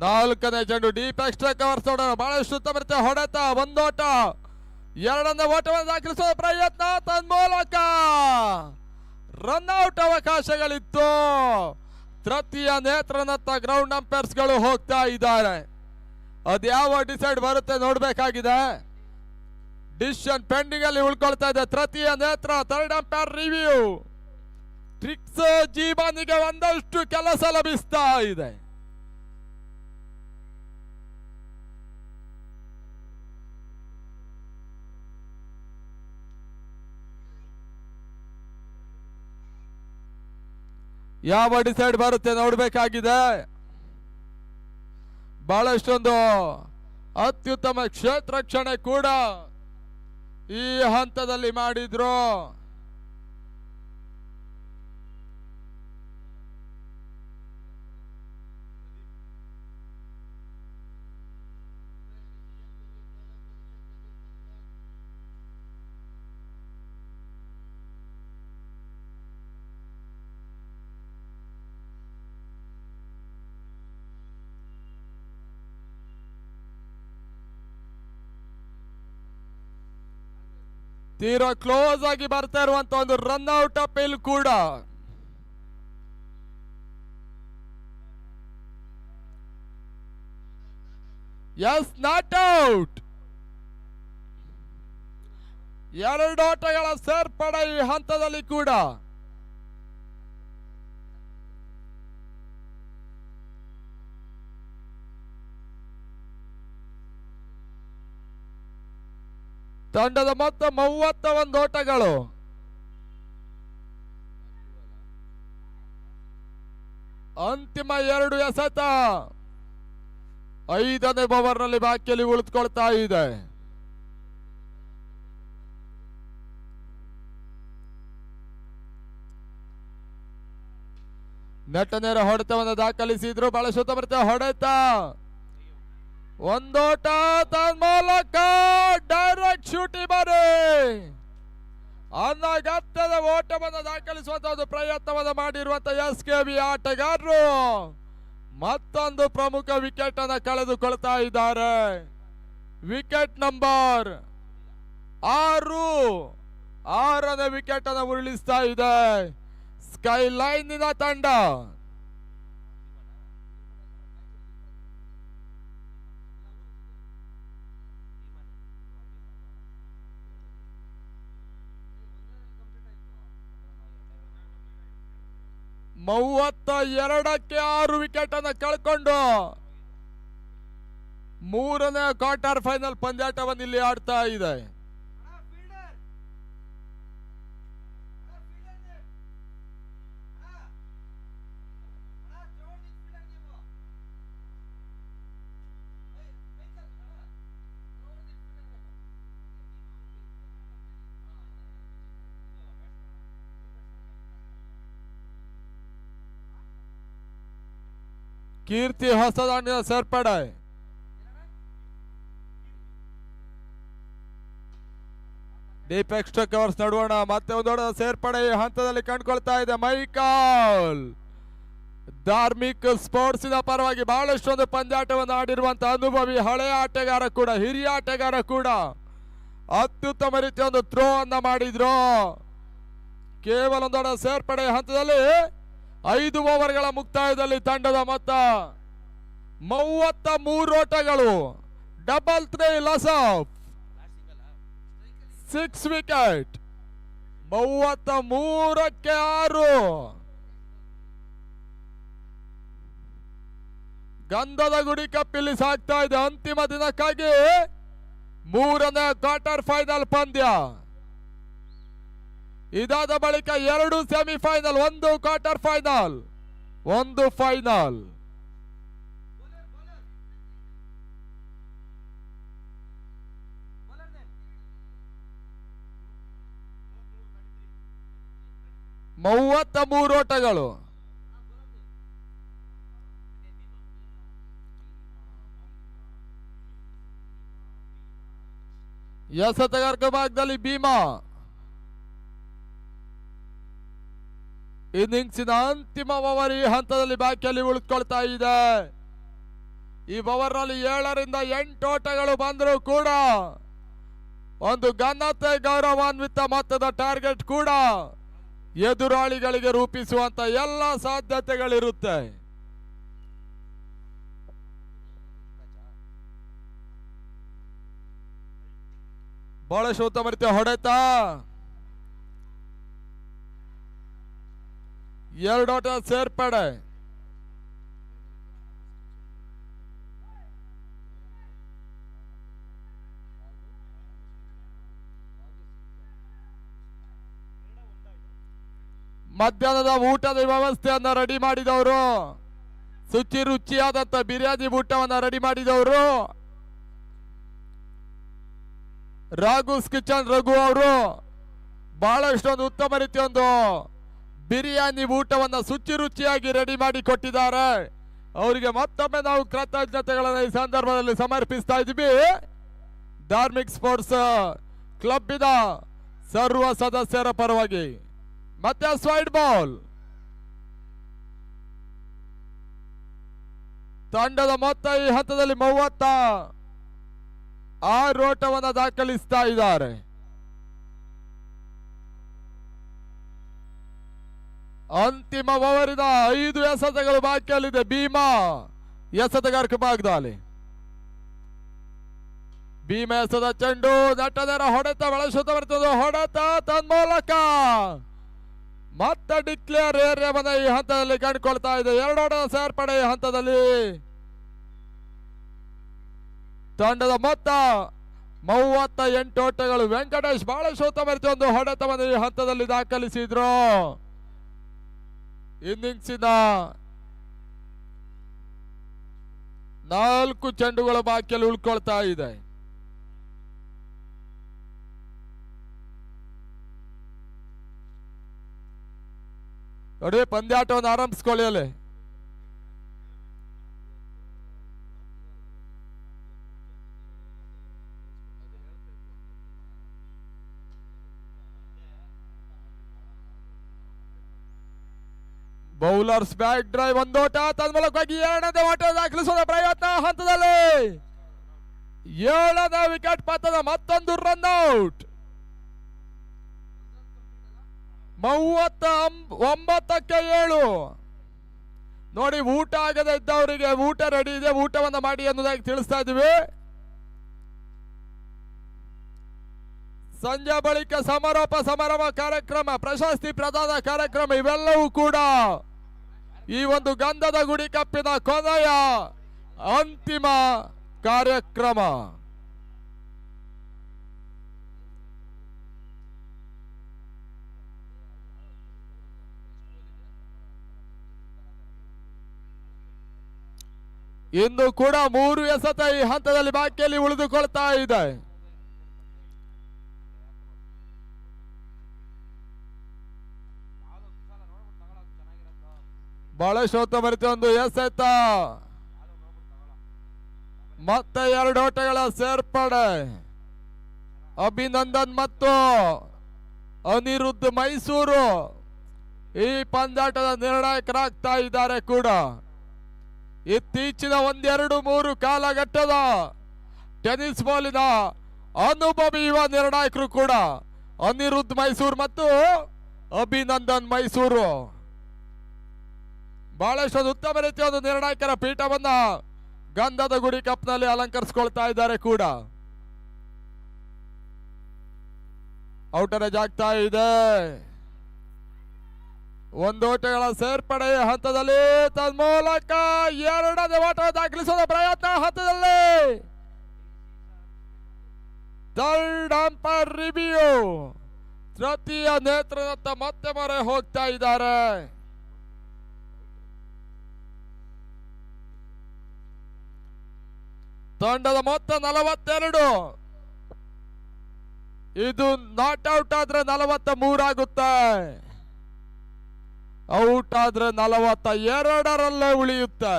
ನಾಲ್ಕನೇ ಚೆಂಡು ಡೀಪ್ ಎಕ್ಸ್ಟ್ರಾ ಕವರ್ಸ್ ಬಹಳಷ್ಟು ಉತ್ತಮ ರೀತಿಯ ಹೊಡೆತ. ಒಂದೋಟ 2ನೇ ಓಟವನ್ನು ದಾಖಲಿಸುವ ಪ್ರಯತ್ನ, ತನ್ಮೂಲಕ ರನ್ಔಟ್ ಅವಕಾಶಗಳಿತ್ತು. ತೃತೀಯ ನೇತ್ರನತ್ತ ಗ್ರೌಂಡ್ ಅಂಪೈರ್ಸ್ ಗಳು ಹೋಗ್ತಾ ಇದ್ದಾರೆ. ಅದ್ಯಾವ ಡಿಸೈಡ್ ಬರುತ್ತೆ ನೋಡ್ಬೇಕಾಗಿದೆ. ಡಿಸಿಷನ್ ಪೆಂಡಿಂಗ್ ಅಲ್ಲಿ ಉಳ್ಕೊಳ್ತಾ ಇದೆ. ತೃತೀಯ ನೇತ್ರ, ಥರ್ಡ್ ಅಂಪೈರ್ ರಿವ್ಯೂ. ಟ್ರಿಕ್ಸ್ ಜೀವನಿಗೆ ಒಂದಷ್ಟು ಕೆಲಸ ಲಭಿಸ್ತಾ ಇದೆ. ಯಾವ ಡಿಸೈಡ್ ಬರುತ್ತೆ ನೋಡ್ಬೇಕಾಗಿದೆ. ಬಹಳಷ್ಟೊಂದು ಅತ್ಯುತ್ತಮ ಕ್ಷೇತ್ರ ರಕ್ಷಣೆ ಕೂಡ ಈ ಹಂತದಲ್ಲಿ ಮಾಡಿದ್ರು. ತೀರಾ ಕ್ಲೋಸ್ ಆಗಿ ಬರ್ತಾ ಇರುವಂತ ಒಂದು ರನ್ ಔಟ್ ಅಪೀಲ್ ಕೂಡ. Yes not out. ಎರಡು ಓಟಗಳ ಸೇರ್ಪಡೆ ಈ ಹಂತದಲ್ಲಿ ಕೂಡ. ತಂಡದ ಮೊತ್ತ 31 ಓಟಗಳು. ಅಂತಿಮ 2 ಎಸೆತ 5ನೇ ಓವರ್ನಲ್ಲಿ ಬಾಕಿಯಲ್ಲಿ ಉಳಿದುಕೊಳ್ತಾ ಇದೆ. ನೆಟ್ಟ ನೇರ ಹೊಡೆತವನ್ನು ದಾಖಲಿಸಿದ್ರು. ಬಹಳ ಶುದ್ಧಮೃತ ಹೊಡೆತ. ಒಂದೋಟ ತನ್ಮೂಲಕ ಡೈರೆಕ್ಟ್ ಶೂಟಿ ಬರೆ ಅನ್ನಗತ್ತದ ಓಟವನ್ನು ದಾಖಲಿಸುವಂತಹ ಒಂದು ಪ್ರಯತ್ನವನ್ನು ಮಾಡಿರುವಂತಹ SKB ಆಟಗಾರರು ಮತ್ತೊಂದು ಪ್ರಮುಖ ವಿಕೆಟ್ ಅನ್ನು ಕಳೆದುಕೊಳ್ತಾ ಇದ್ದಾರೆ. ವಿಕೆಟ್ ನಂಬರ್ 6ನೇ ವಿಕೆಟ್ ಅನ್ನು ಉರುಳಿಸ್ತಾ ಇದೆ ಸ್ಕೈಲೈನ್ ತಂಡ. ಮೂವತ್ತ 2ಕ್ಕೆ 6 ವಿಕೆಟ್ ಅನ್ನು ಕಳ್ಕೊಂಡು 3ನೇ ಕ್ವಾರ್ಟರ್ ಫೈನಲ್ ಪಂದ್ಯಾಟವನ್ನು ಇಲ್ಲಿ ಆಡ್ತಾ ಇದೆ. ಕೀರ್ತಿ ಹೊಸದಾಂಡಿನ ಸೇರ್ಪಡೆ. ಡೀಪ್ ಎಕ್ಸ್ಟ್ರಾ ಕವರ್ಸ್ ನಡುವಣ ಮತ್ತೆ ಒಂದು ದೊಡ್ಡ ಸೇರ್ಪಡೆ ಹಂತದಲ್ಲಿ ಕಂಡುಕೊಳ್ತಾ ಇದೆ. ಮೈಕಲ್ ಧಾರ್ಮಿಕ್ ಸ್ಪೋರ್ಟ್ಸ್ ನ ಪರವಾಗಿ ಬಹಳಷ್ಟೊಂದು ಪಂದ್ಯಾಟವನ್ನು ಆಡಿರುವಂತಹ ಅನುಭವಿ ಹಳೆಯ ಆಟಗಾರ ಕೂಡ, ಹಿರಿಯ ಆಟಗಾರ ಕೂಡ. ಅತ್ಯುತ್ತಮ ರೀತಿಯ ಒಂದು ಥ್ರೋ ಅನ್ನ ಮಾಡಿದ್ರು. ಕೇವಲ ಒಂದು ದೊಡ್ಡ ಸೇರ್ಪಡೆ ಹಂತದಲ್ಲಿ 5 ಓವರ್ಗಳ ಮುಕ್ತಾಯದಲ್ಲಿ ತಂಡದ ಮೊತ್ತ 33 ಓಟಗಳು. Double 3 loss of 6 wicket. 33ಕ್ಕೆ 6. ಗಂಧದ ಗುಡಿ ಕಪ್ಪಿಲ್ಲಿ ಸಾಗ್ತಾ ಇದೆ ಅಂತಿಮ ದಿನಕ್ಕಾಗಿ 3ನೇ ಕ್ವಾರ್ಟರ್ ಫೈನಲ್ ಪಂದ್ಯ. ಇದಾದ ಬಳಿಕ 2 ಸೆಮಿಫೈನಲ್, 1 ಕ್ವಾರ್ಟರ್ ಫೈನಲ್, 1 ಫೈನಲ್. ಮೂವತ್ತ 3 ಓಟಗಳು. ಎಸೆತಗಾರಕ ಭಾಗದಲ್ಲಿ ಭೀಮಾ ಇನ್ನಿಂಗ್ಸಿನ ಅಂತಿಮ ಓವರ್ ಈ ಹಂತದಲ್ಲಿ ಬಾಕಿಯಲ್ಲಿ ಉಳಿದುಕೊಳ್ತಾ ಇದೆ. ಈ ಓವರ್ ನಲ್ಲಿ 7ರಿಂದ 8 ಓಟಗಳು ಬಂದರೂ ಕೂಡ ಒಂದು ಘನತೆ ಗೌರವಾನ್ವಿತ ಮೊತ್ತದ ಟಾರ್ಗೆಟ್ ಕೂಡ ಎದುರಾಳಿಗಳಿಗೆ ರೂಪಿಸುವಂತ ಎಲ್ಲ ಸಾಧ್ಯತೆಗಳಿರುತ್ತೆ. ಬಹಳಷ್ಟು ಉತ್ತಮ ರೀತಿಯ ಹೊಡೆತ. 2 ಓಟ ಸೇರ್ಪಡೆ. ಮಧ್ಯಾಹ್ನದ ಊಟದ ವ್ಯವಸ್ಥೆಯನ್ನ ರೆಡಿ ಮಾಡಿದವರು, ಶುಚಿ ರುಚಿಯಾದಂತ ಬಿರಿಯಾನಿ ಊಟವನ್ನ ರೆಡಿ ಮಾಡಿದವರು ರಾಘುಸ್ ಕಿಚನ್ ರಘು ಅವರು ಬಹಳಷ್ಟೊಂದು ಉತ್ತಮ ರೀತಿಯ ಒಂದು ಬಿರಿಯಾನಿ ಊಟವನ್ನ ಶುಚಿ ರುಚಿಯಾಗಿ ರೆಡಿ ಮಾಡಿ ಕೊಟ್ಟಿದ್ದಾರೆ. ಅವರಿಗೆ ಮತ್ತೊಮ್ಮೆ ನಾವು ಕೃತಜ್ಞತೆಗಳನ್ನು ಈ ಸಂದರ್ಭದಲ್ಲಿ ಸಮರ್ಪಿಸ್ತಾ ಇದ್ದೀವಿ. ಧಾರ್ಮಿಕ್ ಸ್ಪೋರ್ಟ್ಸ್ ಕ್ಲಬ್ಬಿನ ಸರ್ವ ಸದಸ್ಯರ ಪರವಾಗಿ. ಮತ್ತೆ ಸ್ವೈಡ್ ಬಾಲ್. ತಂಡದ ಮೊತ್ತ ಈ ಹಂತದಲ್ಲಿ 36 ಓಟವನ್ನು ದಾಖಲಿಸ್ತಾ ಇದ್ದಾರೆ. ಅಂತಿಮ ಓವರಿನ 5 ಎಸೆತಗಳು ಬಾಕಿಯಲ್ಲಿದೆ. ಭೀಮಾ ಎಸೆತಗಾರಕ ಭಾಗದಲ್ಲಿ ಭೀಮೇಸದ ಚೆಂಡು ನಟನೆರ ಹೊಡೆತ ಬಳಸುತ್ತಾ ಬರ್ತದೆ. ಹೊಡೆತ ತನ್ಮೂಲಕ ಮತ್ತೆ ಡಿಕ್ಲೇರ್ ಏರಿಯಾವನ್ನ ಈ ಹಂತದಲ್ಲಿ ಕಂಡುಕೊಳ್ತಾ ಇದೆ. 2 ಓಟದ ಸೇರ್ಪಡೆ ಈ ಹಂತದಲ್ಲಿ. ತಂಡದ ಮೊತ್ತ 38 ಓಟಗಳು. ವೆಂಕಟೇಶ್ ಬಾಳಶೋತ ಮರಿತು ಒಂದು ಹೊಡೆತವನ್ನು ಈ ಹಂತದಲ್ಲಿ ದಾಖಲಿಸಿದ್ರು. ಇನ್ನಿಂಗ್ಸಿನ 4 ಚೆಂಡುಗಳು ಬಾಕಿಯಲ್ಲಿ ಉಳ್ಕೊಳ್ತಾ ಇದೆ. ನೋಡಿ, ಪಂದ್ಯಾಟವನ್ನು ಆರಂಭಿಸ್ಕೊಳ್ಳಿ. ಅಲ್ಲಿ ಬೌಲರ್ಸ್ ಬ್ಯಾಕ್ ಡ್ರೈವ್, ಒಂದೋಟ ತನ್ಮೂಲಕವಾಗಿ 2ನೇ ಓಟ ದಾಖಲಿಸುವ ಪ್ರಯತ್ನ ಹಂತದಲ್ಲಿ. 7ನೇ ವಿಕೆಟ್ ಪತನ, ಮತ್ತೊಂದು ರನ್ ಔಟ್. 39ಕ್ಕೆ 7. ನೋಡಿ, ಊಟ ಆಗದೆ ಇದ್ದವರಿಗೆ ಊಟ ರೆಡಿ ಇದೆ, ಊಟವನ್ನ ಮಾಡಿ ಅನ್ನೋದಾಗಿ ತಿಳಿಸ್ತಾ ಇದೀವಿ. ಸಂಜೆ ಬಳಿಕ ಸಮಾರೋಪ ಸಮಾರಂಭ ಕಾರ್ಯಕ್ರಮ, ಪ್ರಶಸ್ತಿ ಪ್ರದಾನ ಕಾರ್ಯಕ್ರಮ ಇವೆಲ್ಲವೂ ಕೂಡ ಈ ಒಂದು ಗಂಧದ ಗುಡಿ ಕಪ್ಪಿನ ಕೊನೆಯ ಅಂತಿಮ ಕಾರ್ಯಕ್ರಮ. ಇಂದು ಕೂಡ 3 ಎಸೆತ ಈ ಹಂತದಲ್ಲಿ ಬಾಕಿಯಲ್ಲಿ ಉಳಿದುಕೊಳ್ತಾ ಇದೆ. ಬಾಳಶೋತ ಮರಿತ ಒಂದು ಎಸೆತ, ಮತ್ತೆ 2 ಓಟಗಳ ಸೇರ್ಪಡೆ. ಅಭಿನಂದನ್ ಮತ್ತು ಅನಿರುದ್ಧ್ ಮೈಸೂರು ಈ ಪಂದ್ಯಾಟದ ನಿರ್ಣಾಯಕರಾಗ್ತಾ ಇದ್ದಾರೆ ಕೂಡ. ಇತ್ತೀಚಿನ 1-2-3 ಕಾಲಘಟ್ಟದ ಟೆನಿಸ್ ಬಾಲಿನ ಅನುಭವಿ ಯುವ ನಿರ್ಣಾಯಕರು ಕೂಡ ಅನಿರುದ್ಧ್ ಮೈಸೂರು ಮತ್ತು ಅಭಿನಂದನ್ ಮೈಸೂರು. ಬಹಳಷ್ಟು ಉತ್ತಮ ರೀತಿಯ ಒಂದು ನಿರ್ಣಾಯಕರ ಪೀಠವನ್ನ ಗಂಧದ ಗುಡಿ ಕಪ್ನಲ್ಲಿ ಅಲಂಕರಿಸಿಕೊಳ್ತಾ ಇದ್ದಾರೆ ಕೂಡ. ಔಟರೇಜ್ ಆಗ್ತಾ ಇದೆ. 1 ಓಟಗಳ ಸೇರ್ಪಡೆ ಹಂತದಲ್ಲಿ. ತನ್ಮೂಲಕ 2ನೇ ಓಟ ದಾಖಲಿಸುವ ಪ್ರಯತ್ನ ಹಂತದಲ್ಲಿ. Third umpire review. ತೃತೀಯ ನೇತ್ರದತ್ತ ಮತ್ತೆ ಮೊರೆ ಹೋಗ್ತಾ ಇದ್ದಾರೆ. ತಂಡದ ಮೊತ್ತ 42. ಇದು ನಾಟ್ ಔಟ್ ಆದ್ರೆ 43 ಆಗುತ್ತೆ. ಔಟ್ ಆದ್ರೆ 42ರಲ್ಲೇ ಉಳಿಯುತ್ತೆ.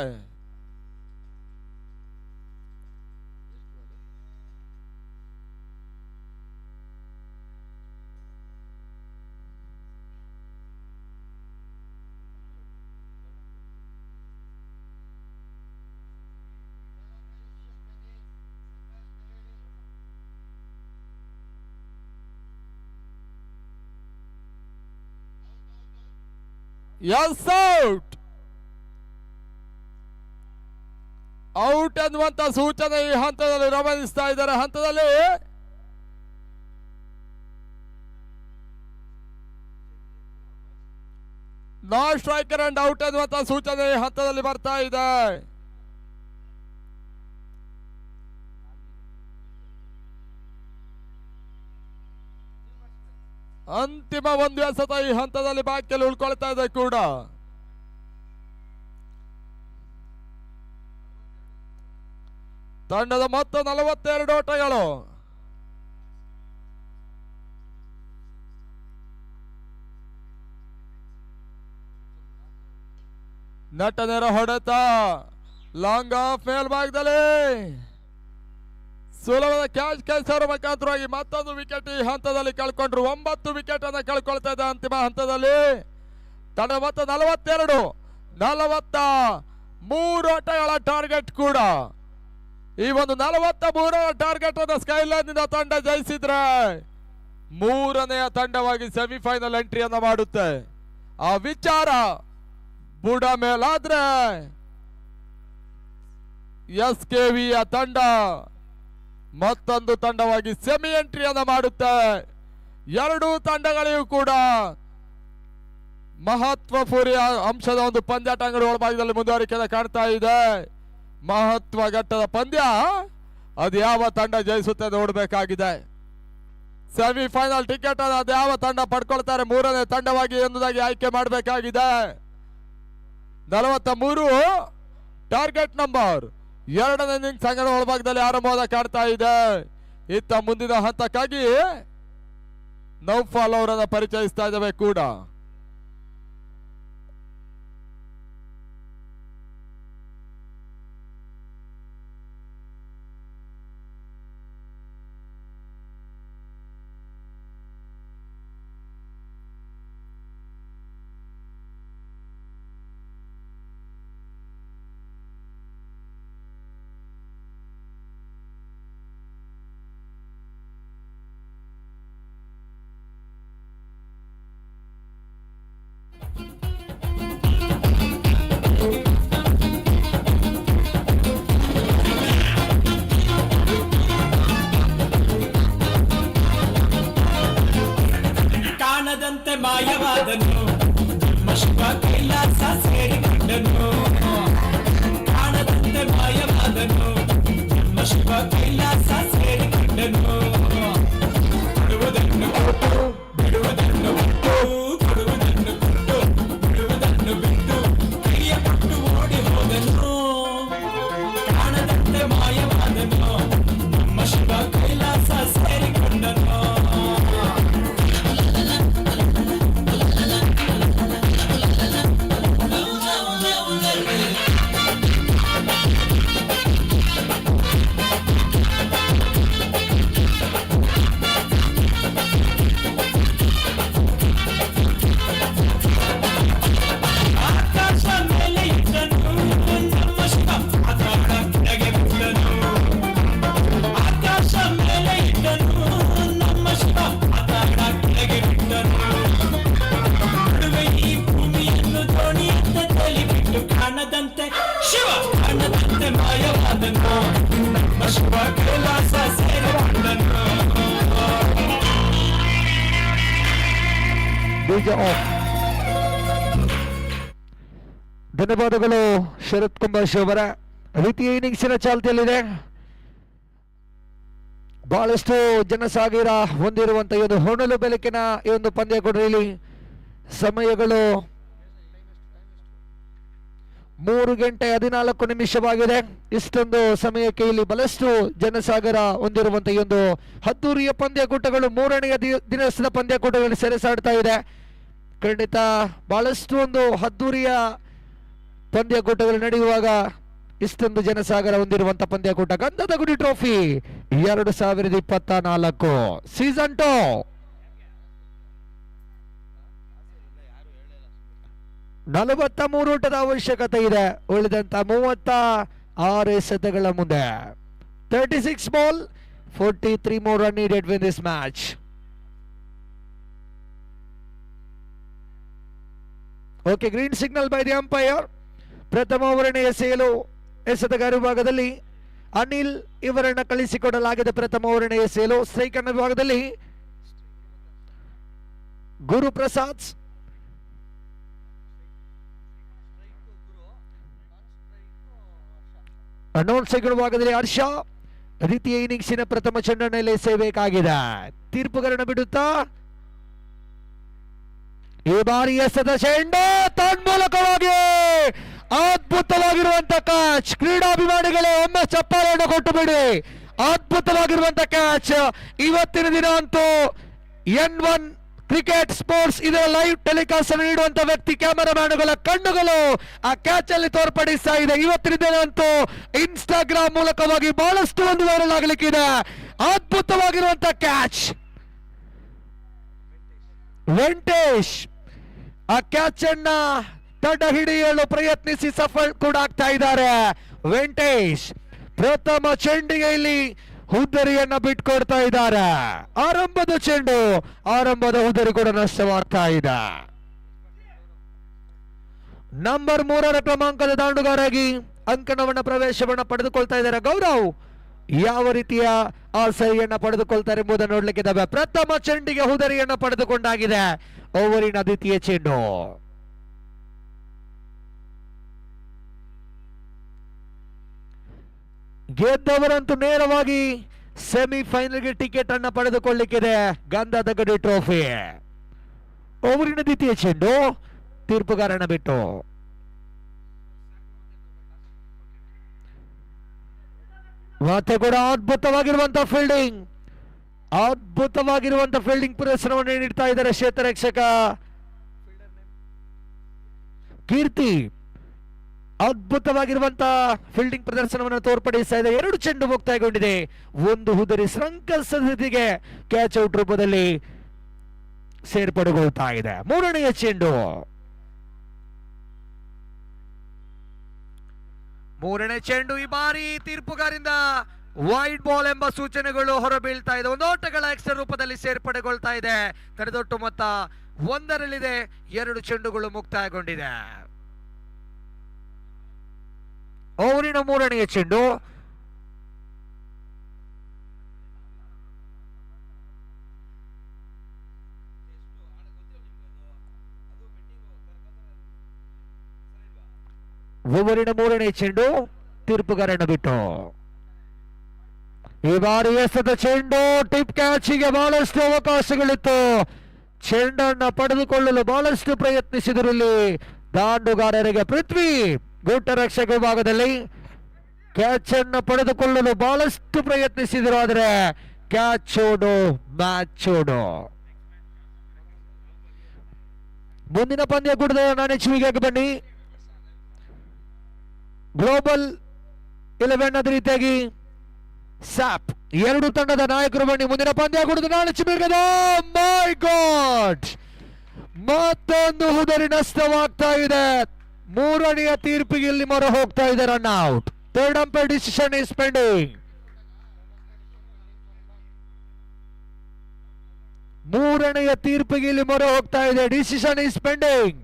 S out. ಔಟ್ ಅನ್ನುವಂತ ಸೂಚನೆ ಈ ಹಂತದಲ್ಲಿ ರವಾನಿಸ್ತಾ ಇದ್ದಾರೆ. ಹಂತದಲ್ಲಿ ನಾನ್ ಸ್ಟ್ರೈಕರ್ ಅಂಡ್ ಔಟ್ ಅನ್ನುವಂತ ಸೂಚನೆ ಈ ಹಂತದಲ್ಲಿ ಬರ್ತಾ ಇದೆ. ಅಂತಿಮ 1 ಎಸೆತ ಈ ಹಂತದಲ್ಲಿ ಬಾಕಿಯಲ್ಲಿ ಉಳ್ಕೊಳ್ತಾ ಇದೆ ಕೂಡ. ತಂಡದ ಮೊತ್ತ 42 ಓಟಗಳು. ನಟನೆರ ಹೊಡೆತ, ಲಾಂಗ್ ಆಫ್ ಮೇಲ್ಭಾಗದಲ್ಲಿ ಸುಲಭದ ಕ್ಯಾಚ್ ಕೈಸರ ಮುಖಾಂತರವಾಗಿ ಮತ್ತೊಂದು ವಿಕೆಟ್ ಈ ಹಂತದಲ್ಲಿ ಕಳ್ಕೊಂಡ್ರು. 9 ವಿಕೆಟ್ ಅನ್ನು ಕಳ್ಕೊಳ್ತಾ ಇದೆ ಅಂತಿಮ ಹಂತದಲ್ಲಿ. ತಂಡ ಮೊತ್ತ 42, 43 ಓಟಗಳ ಟಾರ್ಗೆಟ್ ಕೂಡ. ಈ ಒಂದು 43 ಟಾರ್ಗೆಟ್ ಅನ್ನು ಸ್ಕೈಲೈನ್ ನಿಂದ ತಂಡ ಜಯಿಸಿದ್ರೆ 3ನೆಯ ತಂಡವಾಗಿ ಸೆಮಿಫೈನಲ್ ಎಂಟ್ರಿಯನ್ನ ಮಾಡುತ್ತೆ. ಆ ವಿಚಾರ ಬುಡ ಮೇಲಾದ್ರೆ SKVಯ ತಂಡ ಮತ್ತೊಂದು ತಂಡವಾಗಿ ಸೆಮಿ ಎಂಟ್ರಿಯನ್ನು ಮಾಡುತ್ತೆ. ಎರಡೂ ತಂಡಗಳಿಗೂ ಕೂಡ ಮಹತ್ವಪೂರ್ಣ ಅಂಶದ ಒಂದು ಪಂದ್ಯಾಟಗಳು ಒಳಭಾಗದಲ್ಲಿ ಮುಂದುವರಿಕೆ ಕಾಣ್ತಾ ಇದೆ. ಮಹತ್ವ ಘಟ್ಟದ ಪಂದ್ಯ, ಅದು ಯಾವ ತಂಡ ಜಯಿಸುತ್ತೆ ನೋಡಬೇಕಾಗಿದೆ. ಸೆಮಿಫೈನಲ್ ಟಿಕೆಟ್ ಅನ್ನು ಅದು ಯಾವ ತಂಡ ಪಡ್ಕೊಳ್ತಾರೆ, ಮೂರನೇ ತಂಡವಾಗಿ ಎಂಬುದಾಗಿ ಆಯ್ಕೆ ಮಾಡಬೇಕಾಗಿದೆ. 43 ಟಾರ್ಗೆಟ್ ನಂಬರ್. ಎರಡನೇ ಇನ್ನಿಂಗ್ಸ್ ಅಂಗಣ ಒಳಭಾಗದಲ್ಲಿ ಆರಂಭವಾದ ಕಾಡ್ತಾ ಇದೆ. ಇತ್ತ ಮುಂದಿನ ಹಂತಕ್ಕಾಗಿ ನೌಫಾಲ್ ಅವರನ್ನು ಪರಿಚಯಿಸ್ತಾ ಇದ್ದೇವೆ ಕೂಡ. ಕಾಣದಂತೆ ಮಾಯವಾದನು ಶಿವ ಕೈಲಾಸ ಸೇರಿಕೊಂಡನು. ಕಾಣದಂತೆ ಮಾಯವಾದನು ಶಿವ ಕೈಲಾಸ ಸೇರಿಕೊಂಡನು. ಕೊಡುವುದನ್ನು ಕೊಟ್ಟು ಬಿಡುವುದನ್ನು ಬಿಟ್ಟು, ಕೊಡುವುದನ್ನು ಕೊಟ್ಟು ಬಿಡುವುದನ್ನು ಬಿಟ್ಟು ಕೈಯ ಕೊಟ್ಟು ಓಡಿ ಹೋದನು. ಕಾಣದಂತೆ ಮಾಯವಾದನು ನಮ್ಮ ಶಿವ ಕೈಲಾಸ ಸೇರಿಕೊಂಡನು. ಶಿವ ಕಾಣದಂತೆ ಮಾಯವಾದನು ನಮ್ಮ ಶಿವ ಕೈಲಾಸ ಸೇರಿಕೊಂಡನು. ಧನ್ಯವಾದಗಳು ಶರತ್ ಕುಮಾರ್ ಅವರ. ದ್ವಿತೀಯ ಇನ್ನಿಂಗ್ಸಿನ ಚಾಲ್ತಿಯಲ್ಲಿದೆ. ಬಹಳಷ್ಟು ಜನಸಾಗರ ಹೊಂದಿರುವಂತಹ ಈ ಒಂದು ಹೊನಲು ಬೆಳಕಿನ ಈ ಒಂದು ಪಂದ್ಯಕೂಟದಲ್ಲಿ ಸಮಯಗಳು 3 ಗಂಟೆ 14 ನಿಮಿಷವಾಗಿದೆ. ಇಷ್ಟೊಂದು ಸಮಯಕ್ಕೆ ಇಲ್ಲಿ ಬಹಳಷ್ಟು ಜನಸಾಗರ ಹೊಂದಿರುವಂತಹ ಈ ಒಂದು ಅದ್ದೂರಿಯ ಪಂದ್ಯಕೂಟಗಳು, ಮೂರನೆಯ ದಿನದ ಪಂದ್ಯಕೂಟಗಳಲ್ಲಿ ಸೆರೆಸಾಡ್ತಾ ಇದೆ. ಖಂಡಿತ ಬಹಳಷ್ಟು ಒಂದು ಅದ್ದೂರಿಯ ಪಂದ್ಯಕೂಟಗಳು ನಡೆಯುವಾಗ ಇಷ್ಟೊಂದು ಜನಸಾಗರ ಹೊಂದಿರುವಂತಹ ಪಂದ್ಯಕೂಟ ಗಂಧದ ಗುಡಿ ಟ್ರೋಫಿ 2024 ಸೀಸನ್ 2. ನಲವತ್ತ 43 ಓಟದ ಅವಶ್ಯಕತೆ ಇದೆ. ಉಳಿದಂತ 36 ಎಸೆತಗಳ ಮುಂದೆ 36 ball 43 more run needed win this match. Okay, green signal by the umpire. ಪ್ರಥಮ ಓವರನ್ನು ಎಸೆಯಲು ಎಸೆತಗಾರ ವಿಭಾಗದಲ್ಲಿ ಅನಿಲ್ ಇವರನ್ನ ಕಳಿಸಿಕೊಡಲಾಗಿದೆ. ಪ್ರಥಮ ಓವರನ್ನು ಎಸೆಯಲು ಸ್ಟ್ರೈಕರ್ ವಿಭಾಗದಲ್ಲಿ ಗುರುಪ್ರಸಾದ್, ನಾನ್ ಸ್ಟ್ರೈಕರ್ ವಿಭಾಗದಲ್ಲಿ ಹರ್ಷ. ದ್ವಿತೀಯ ಇನ್ನಿಂಗ್ಸಿನ ಪ್ರಥಮ ಚೆಂಡನ್ನು ಎಸೆಯಬೇಕಾಗಿದೆ. ತೀರ್ಪುಗಾರನ ಬಿಡುತ್ತಾ ಈ ಬಾರಿ ಎಸೆದ ಚೆಂಡು ತನ್ಮೂಲಕವಾಗಿ ಅದ್ಭುತವಾಗಿರುವಂತ ಕ್ಯಾಚ್. ಕ್ರೀಡಾಭಿಮಾನಿಗಳೇ ಒಮ್ಮೆ ಚಪ್ಪಾಳೆಯನ್ನು ಕೊಟ್ಟು ಬಿಡಿ. ಅದ್ಭುತವಾಗಿರುವಂತ ಕ್ಯಾಚ್. ಇವತ್ತಿನ ದಿನ ಅಂತೂ N1 ಕ್ರಿಕೆಟ್ ಸ್ಪೋರ್ಟ್ಸ್ ಇದರ ಲೈವ್ ಟೆಲಿಕಾಸ್ಟ್ ಅನ್ನು ನೀಡುವಂತ ವ್ಯಕ್ತಿ ಕ್ಯಾಮರಾಮ್ಯಾನ್ಗಳ ಕಣ್ಣುಗಳು ಆ ಕ್ಯಾಚ್ ಅಲ್ಲಿ ತೋರ್ಪಡಿಸ್ತಾ ಇದೆ. ಇವತ್ತಿನ ದಿನ ಅಂತೂ ಇನ್ಸ್ಟಾಗ್ರಾಮ್ ಮೂಲಕವಾಗಿ ಬಹಳಷ್ಟು ಒಂದು ವೈರಲ್ ಆಗಲಿಕ್ಕಿದೆ. ಅದ್ಭುತವಾಗಿರುವಂತ ಕ್ಯಾಚ್. ವೆಂಕಟೇಶ್ ಆ ಕ್ಯಾಚ್ ಅನ್ನ ತಡ ಹಿಡಿಯಲು ಪ್ರಯತ್ನಿಸಿ ಸಫಲ ಕೂಡ ಆಗ್ತಾ ಇದ್ದಾರೆ. ವೆಂಕಟೇಶ್ ಪ್ರಥಮ ಚೆಂಡಿಗೆ ಇಲ್ಲಿ ಹುದ್ದರಿಯನ್ನ ಬಿಟ್ಕೊಡ್ತಾ ಇದ್ದಾರೆ. ಆರಂಭದ ಚೆಂಡು, ಆರಂಭದ ಹುದ್ದರಿ ಕೂಡ ನಷ್ಟವಾಗ್ತಾ ಇದೆ. ನಂಬರ್ 3ರ ಕ್ರಮಾಂಕದ ದಾಂಡುಗಾರಾಗಿ ಅಂಕಣವನ್ನ ಪ್ರವೇಶವನ್ನ ಪಡೆದುಕೊಳ್ತಾ ಇದ್ದಾರೆ ಗೌರವ್. ಯಾವ ರೀತಿಯ ಆಸೆಯನ್ನ ಪಡೆದುಕೊಳ್ತಾರೆ ಎಂಬುದನ್ನು ನೋಡ್ಲಿಕ್ಕೆ ಇದ್ದಾವೆ. ಪ್ರಥಮ ಚೆಂಡಿಗೆ ಹುದರಿಯನ್ನ ಪಡೆದುಕೊಂಡಾಗಿದೆ ಓವರಿನ ದ್ವಿತೀಯ ಚೆಂಡು. ಗೆದ್ದವರಂತೂ ನೇರವಾಗಿ ಸೆಮಿಫೈನಲ್ಗೆ ಟಿಕೆಟ್ ಅನ್ನ ಪಡೆದುಕೊಳ್ಳಿಕ್ಕಿದೆ ಗಂಧದ ಗಡಿ ಟ್ರೋಫಿ. ಓವರಿನ ದ್ವಿತೀಯ ಚೆಂಡು ತೀರ್ಪುಗಾರನ ಬಿಟ್ಟು. ಮತ್ತೆ ಕೂಡ ಅದ್ಭುತವಾಗಿರುವಂತಹ ಫೀಲ್ಡಿಂಗ್ ಪ್ರದರ್ಶನವನ್ನು ನೀಡ್ತಾ ಇದ್ದಾರೆ ಕ್ಷೇತ್ರರಕ್ಷಕ ಕೀರ್ತಿ. ಅದ್ಭುತವಾಗಿರುವಂತಹ ಫೀಲ್ಡಿಂಗ್ ಪ್ರದರ್ಶನವನ್ನು ತೋರ್ಪಡಿಸ್ತಾ ಇದೆ. 2 ಚೆಂಡು ಮುಕ್ತಾಯಗೊಂಡಿದೆ. ಒಂದು ಹುದರಿ ಸಂಕಷ್ಟದಿಗೆ ಕ್ಯಾಚ್ ಔಟ್ ರೂಪದಲ್ಲಿ ಸೇರ್ಪಡೆಗೊಳ್ತಾ ಇದೆ. 3ನೇ ಚೆಂಡು. 3ನೇ ಚೆಂಡು ಈ ಬಾರಿ ತೀರ್ಪುಗಾರಿಂದ ವೈಡ್ ಬಾಲ್ ಎಂಬ ಸೂಚನೆಗಳು ಹೊರಬೀಳ್ತಾ ಇದೆ. ಒಂದು ಓಟಗಳ ಎಕ್ಸ್ಟ್ರಾ ರೂಪದಲ್ಲಿ ಸೇರ್ಪಡೆಗೊಳ್ತಾ ಇದೆ. ತಡೆದೊಟ್ಟು ಮೊತ್ತ 1ರಲ್ಲಿದೆ. 2 ಚೆಂಡುಗಳು ಮುಕ್ತಾಯಗೊಂಡಿದೆ. ಓವರಿನ 3ನೇ ಚೆಂಡು. ಓವರಿನ 3ನೇ ಚೆಂಡು ತೀರ್ಪುಗಾರನ ಬಿಟ್ಟು. ಈ ಬಾರಿ ಎಸೆದ ಚೆಂಡು ಟಿಪ್ ಕ್ಯಾಚಿಗೆ ಬಹಳಷ್ಟು ಅವಕಾಶಗಳಿತ್ತು. ಚೆಂಡನ್ನ ಪಡೆದುಕೊಳ್ಳಲು ಬಹಳಷ್ಟು ಪ್ರಯತ್ನಿಸಿದರಲ್ಲಿ ದಾಂಡುಗಾರರಿಗೆ ಪೃಥ್ವಿ ಗುಟ್ಟ ರಕ್ಷಕ ವಿಭಾಗದಲ್ಲಿ ಕ್ಯಾಚ್ ಅನ್ನು ಪಡೆದುಕೊಳ್ಳಲು ಬಹಳಷ್ಟು ಪ್ರಯತ್ನಿಸಿದರು. ಆದರೆ ಕ್ಯಾಚ್ ಓಡು ಮ್ಯಾಚ್ ಓಡು. ಮುಂದಿನ ಪಂದ್ಯ ಕೂಡ ನಾನೆಚ್ಚುವಿಗೆ ಬನ್ನಿ. ಗ್ಲೋಬಲ್ 11 ಅದೇ ರೀತಿಯಾಗಿ ಸ್ಯಾಪ್ 2 ತಂಡದ ನಾಯಕರು ಬನ್ನಿ. ಮುಂದಿನ ಪಂದ್ಯ ಕೂಡ ನಾನೆಚ್ಚುವಿಗೆ. ಮೈ ಗಾಡ್, ಮತ್ತೊಂದು ಹುದರಿ ನಷ್ಟವಾಗ್ತಾ ಇದೆ. 3ನೇ ತೀರ್ಪಿಗೆ ಇಲ್ಲಿ ಮೊರೆ ಹೋಗ್ತಾ ಇದೆ. Run out. Third umpire decision is pending. 3ನೇ ತೀರ್ಪಿಗೆ ಇಲ್ಲಿ ಮೊರೆ ಹೋಗ್ತಾ ಇದೆ. Decision is pending.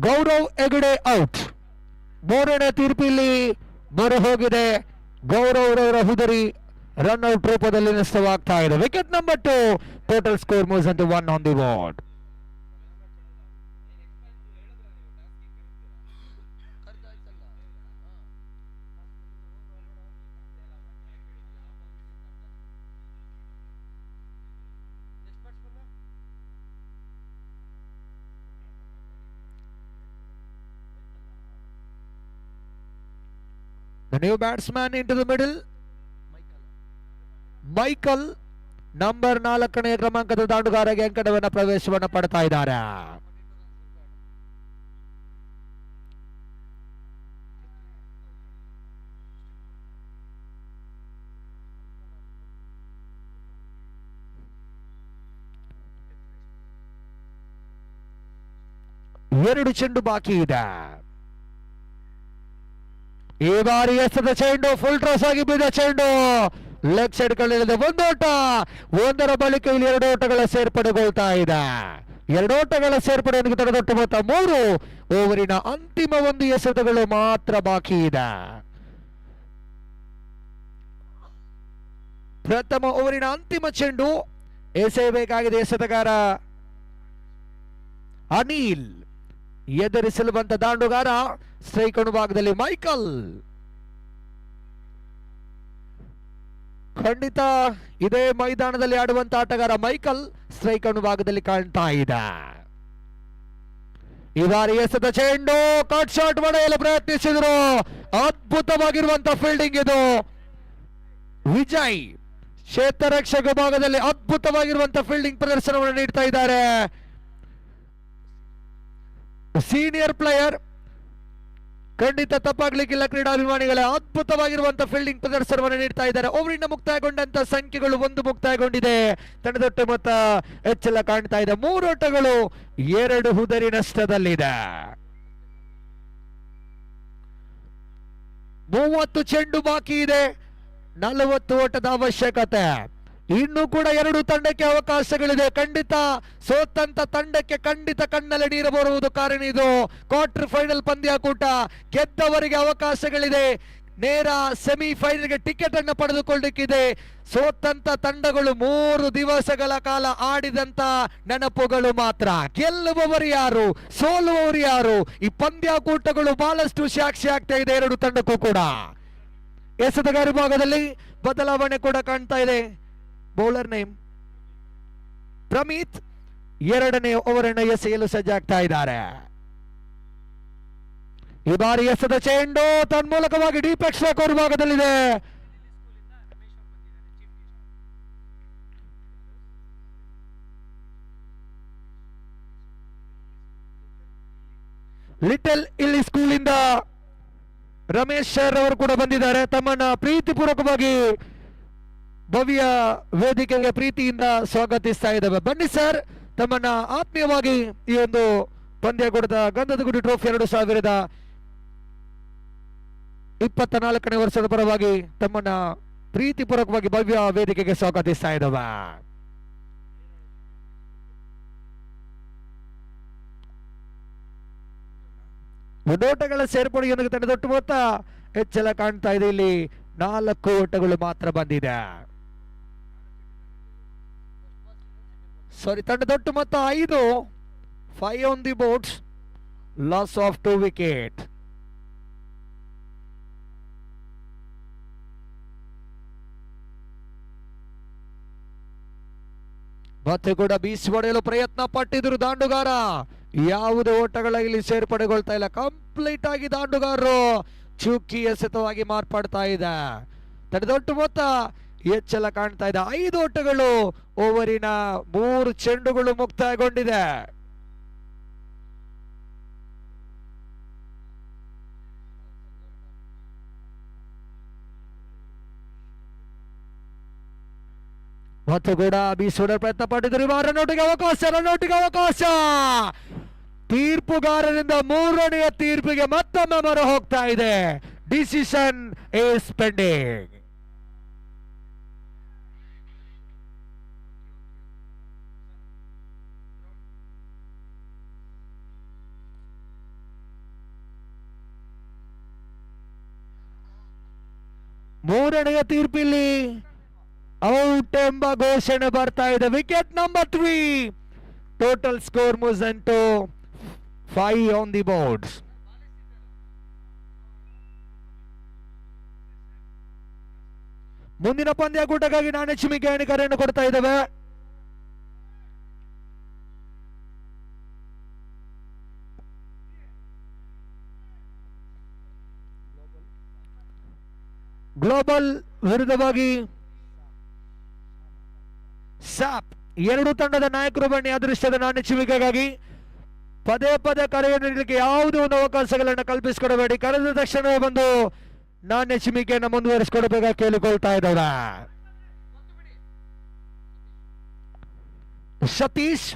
Gaurav Hegde out. 3ನೇ ತೀರ್ಪಿಲ್ಲಿ ಮೊರೆ ಹೋಗಿದೆ. ಗೌರವ್ ರವರ ಹುದರಿ ರನ್ ಔಟ್ ರೂಪದಲ್ಲಿ ನಷ್ಟವಾಗ್ತಾ ಇದೆ. Wicket number 2. Total score moves into 1 on the board. The new batsman into the middle, Michael number 4ನೇ ಕ್ರಮಾಂಕದ ದಾಂಡುಗಾರಗೆ ಅಂಕಣವನ್ನ ಪ್ರವೇಶವನ್ನ ಪಡ್ತಾ ಇದ್ದಾರೆ. 2 ಚೆಂಡು ಬಾಕಿ ಇದೆ. ಈ ಬಾರಿ ಎಸೆದ ಚೆಂಡು ಫುಲ್ ಟಾಸ್ ಆಗಿ ಬಿದ್ದ ಚೆಂಡು ಲೆಗ್ ಸೈಡ್ ಕಳೆದಿದೆ. ಒಂದು ಓಟ, ಒಂದರ ಬಳಿಕ ಇಲ್ಲಿ 2 ಓಟಗಳ ಸೇರ್ಪಡೆಗೊಳ್ತಾ ಇದೆ. 2 ಓಟಗಳ ಸೇರ್ಪಡೆಯನ್ನು ತಡೆದೊಟ್ಟು ಮೊತ್ತ 3. ಓವರಿನ ಅಂತಿಮ 1 ಎಸೆತಗಳು ಮಾತ್ರ ಬಾಕಿ ಇದೆ. ಪ್ರಥಮ ಓವರಿನ ಅಂತಿಮ ಚೆಂಡು ಎಸೆಯಬೇಕಾಗಿದೆ. ಎಸೆತಗಾರ ಅನಿಲ್, ಎದುರಿಸಲು ಬಂದ ದಾಂಡುಗಾರ ಸ್ಟ್ರೈಕ್ ಅನುಭಾಗದಲ್ಲಿ ಮೈಕಲ್. ಖಂಡಿತ ಇದೇ ಮೈದಾನದಲ್ಲಿ ಆಡುವಂತ ಆಟಗಾರ ಮೈಕಲ್ ಸ್ಟ್ರೈಕ್ ಅನುಭಾಗದಲ್ಲಿ ಕಾಣ್ತಾ ಇದೆ. ಈ ಬಾರಿ ಎಸೆದ ಚೆಂಡು ಕಟ್ ಶಾಟ್ ಹೊಡೆಯಲು ಪ್ರಯತ್ನಿಸಿದ್ರು. ಅದ್ಭುತವಾಗಿರುವಂತಹ ಫೀಲ್ಡಿಂಗ್ ಇದು. ವಿಜಯ್ ಕ್ಷೇತ್ರ ರಕ್ಷಕ ಭಾಗದಲ್ಲಿ ಅದ್ಭುತವಾಗಿರುವಂತಹ ಫೀಲ್ಡಿಂಗ್ ಪ್ರದರ್ಶನವನ್ನು ನೀಡ್ತಾ ಇದ್ದಾರೆ. ಸೀನಿಯರ್ ಪ್ಲೇಯರ್, ಖಂಡಿತ ತಪ್ಪಾಗ್ಲಿಕ್ಕಿಲ್ಲ. ಕ್ರೀಡಾಭಿಮಾನಿಗಳ ಅದ್ಭುತವಾಗಿರುವಂತಹ ಫೀಲ್ಡಿಂಗ್ ಪ್ರದರ್ಶನವನ್ನು ನೀಡ್ತಾ ಇದ್ದಾರೆ. ಓವರಿಂದ ಮುಕ್ತಾಯಗೊಂಡಂತ ಸಂಖ್ಯೆಗಳು 1 ಮುಕ್ತಾಯಗೊಂಡಿದೆ. ತಂಡದೊಟ್ಟು ಮೊತ್ತ ಹೆಚ್ಚೆಲ್ಲ ಕಾಣ್ತಾ ಇದೆ. 3 ಓಟಗಳು 2 ಹುದರಿ ನಷ್ಟದಲ್ಲಿದೆ. 30 ಚೆಂಡು ಬಾಕಿ ಇದೆ. 40 ಓಟದ ಅವಶ್ಯಕತೆ. ಇನ್ನು ಕೂಡ 2 ತಂಡಕ್ಕೆ ಅವಕಾಶಗಳಿದೆ. ಖಂಡಿತ ಸೋತಂತ ತಂಡಕ್ಕೆ ಖಂಡಿತ ಕಣ್ಣಲ್ಲಿ ನೀರು ಬರುವುದು ಕಾರಣ ಇದು ಕ್ವಾರ್ಟರ್ ಫೈನಲ್ ಪಂದ್ಯಾಕೂಟ. ಗೆದ್ದವರಿಗೆ ಅವಕಾಶಗಳಿದೆ. ನೇರ ಸೆಮಿಫೈನಲ್ಗೆ ಟಿಕೆಟ್ ಅನ್ನು ಪಡೆದುಕೊಳ್ಳಲಿಕ್ಕಿದೆ. ಸೋತಂತ ತಂಡಗಳು 3 ದಿವಸಗಳ ಕಾಲ ಆಡಿದಂತ ನೆನಪುಗಳು ಮಾತ್ರ. ಗೆಲ್ಲುವವರು ಯಾರು, ಸೋಲುವವರು ಯಾರು, ಈ ಪಂದ್ಯಾಕೂಟಗಳು ಬಹಳಷ್ಟು ಸಾಕ್ಷಿ ಆಗ್ತಾ ಇದೆ 2 ತಂಡಕ್ಕೂ ಕೂಡ. ಎಸೆತಗಾರ ಭಾಗದಲ್ಲಿ ಬದಲಾವಣೆ ಕೂಡ ಕಾಣ್ತಾ ಇದೆ. ಬೌಲರ್ ನೇಮ್ ಪ್ರಮೀತ್ 2ನೇ ಓವರ್ ಅನ್ನು ಎಸೆಯಲು ಸಜ್ಜಾಗ್ತಾ ಇದ್ದಾರೆ. ಈ ಬಾರಿ ಎಸೆದ ಚೆಂಡು ತನ್ಮೂಲಕವಾಗಿ ಡೀಪ್ ಎಕ್ಸ್ಟ್ರಾ ಕೋರ್ ಭಾಗದಲ್ಲಿದೆ. ಲಿಟಲ್ ಇಲ್ಲಿ ಸ್ಕೂಲ್ ಇಂದ ರಮೇಶ್ ಸರ್ ಅವರು ಕೂಡ ಬಂದಿದ್ದಾರೆ. ತಮ್ಮನ್ನ ಪ್ರೀತಿಪೂರ್ವಕವಾಗಿ ಭವ್ಯ ವೇದಿಕೆಗೆ ಪ್ರೀತಿಯಿಂದ ಸ್ವಾಗತಿಸ್ತಾ ಇದ್ದಾವೆ. ಬನ್ನಿ ಸರ್, ತಮ್ಮನ್ನ ಆತ್ಮೀಯವಾಗಿ ಈ ಒಂದು ಪಂದ್ಯಾಕೂಟದ ಗಂಧದ ಗುಡಿ ಟ್ರೋಫಿ 2024ನೇ ವರ್ಷದ ಪರವಾಗಿ ತಮ್ಮನ್ನ ಪ್ರೀತಿಪೂರ್ವಕವಾಗಿ ಭವ್ಯ ವೇದಿಕೆಗೆ ಸ್ವಾಗತಿಸ್ತಾ ಇದ್ದಾವೆ. ಓಟಗಳ ಸೇರ್ಪಡೆಯೊಂದಿಗೆ ತಂಡದೊಟ್ಟು ಮೊತ್ತ ಹೆಚ್ಚಳ ಕಾಣ್ತಾ ಇದೆ. ಇಲ್ಲಿ 4 ಓಟಗಳು ಮಾತ್ರ ಬಂದಿದೆ. ತಂಡದೊಟ್ಟು ಮೊತ್ತ 5 on the boards, loss of 2 wicket. ಮತ್ತೆ ಕೂಡ ಬೀಸಿ ಹೊಡೆಯಲು ಪ್ರಯತ್ನ ಪಟ್ಟಿದ್ರು ದಾಂಡುಗಾರ. ಯಾವುದೇ ಓಟಗಳ ಇಲ್ಲಿ ಸೇರ್ಪಡೆಗೊಳ್ತಾ ಇಲ್ಲ. ಕಂಪ್ಲೀಟ್ ಆಗಿ ದಾಂಡುಗಾರರು ಚುಕ್ಕಿ ಎಸೆತವಾಗಿ ಮಾರ್ಪಾಡ್ತಾ ಇದೆ. ತಂಡದೊಟ್ಟು ಮೊತ್ತ ಹೆಚ್ಚಳ ಕಾಣ್ತಾ ಇದೆ. 5 ಓಟಗಳು. ಓವರಿನ 3 ಚೆಂಡುಗಳು ಮುಕ್ತಾಯಗೊಂಡಿದೆ. ಮತ್ತು ಕೂಡ ಬೀಸೋಡ ಪ್ರಯತ್ನ ಪಟ್ಟಿದ್ರು. ರನ್ನೌಟಿಗೆ ಅವಕಾಶ. ತೀರ್ಪುಗಾರರಿಂದ 3ನೇ ತೀರ್ಪಿಗೆ ಮತ್ತೊಮ್ಮೆ ಮೊರೆ ಹೋಗ್ತಾ ಇದೆ. Decision is pending. ಮೂರನೆಯ ತೀರ್ಪಿಲ್ಲಿ ಔಟ್ ಎಂಬ ಘೋಷಣೆ ಬರ್ತಾ ಇದೆ. Wicket number 3. Total score moves into 5 on the boards. ಮುಂದಿನ ಪಂದ್ಯಾಕೂಟಕ್ಕಾಗಿ ನಾಣ್ಯಚಿಮಿಗೆ ಎಣಿಕೆಯನ್ನು ಕೊಡ್ತಾ ಇದ್ದೇವೆ. ಗ್ಲೋಬಲ್ ವಿರುದ್ಧವಾಗಿ ಸಾಪ್. 2 ತಂಡದ ನಾಯಕರು ಬನ್ನಿ ಅದೃಷ್ಟದ ನಾಣ್ಯಚಿಮಿಕೆಗಾಗಿ. ಪದೇ ಪದೇ ಕರೆಯನ್ನು ನೀಡಲಿಕ್ಕೆ ಯಾವುದೇ ಒಂದು ಅವಕಾಶಗಳನ್ನು ಕಲ್ಪಿಸಿಕೊಡಬೇಡಿ. ಕರೆದ ತಕ್ಷಣ ಬಂದು ನಾಣ್ಯ ಚಿಮಿಕೆಯನ್ನು ಮುಂದುವರಿಸಿಕೊಡಬೇಕಾಗಿ ಕೇಳಿಕೊಳ್ತಾ ಇದ್ದಾವೆ. ಸತೀಶ್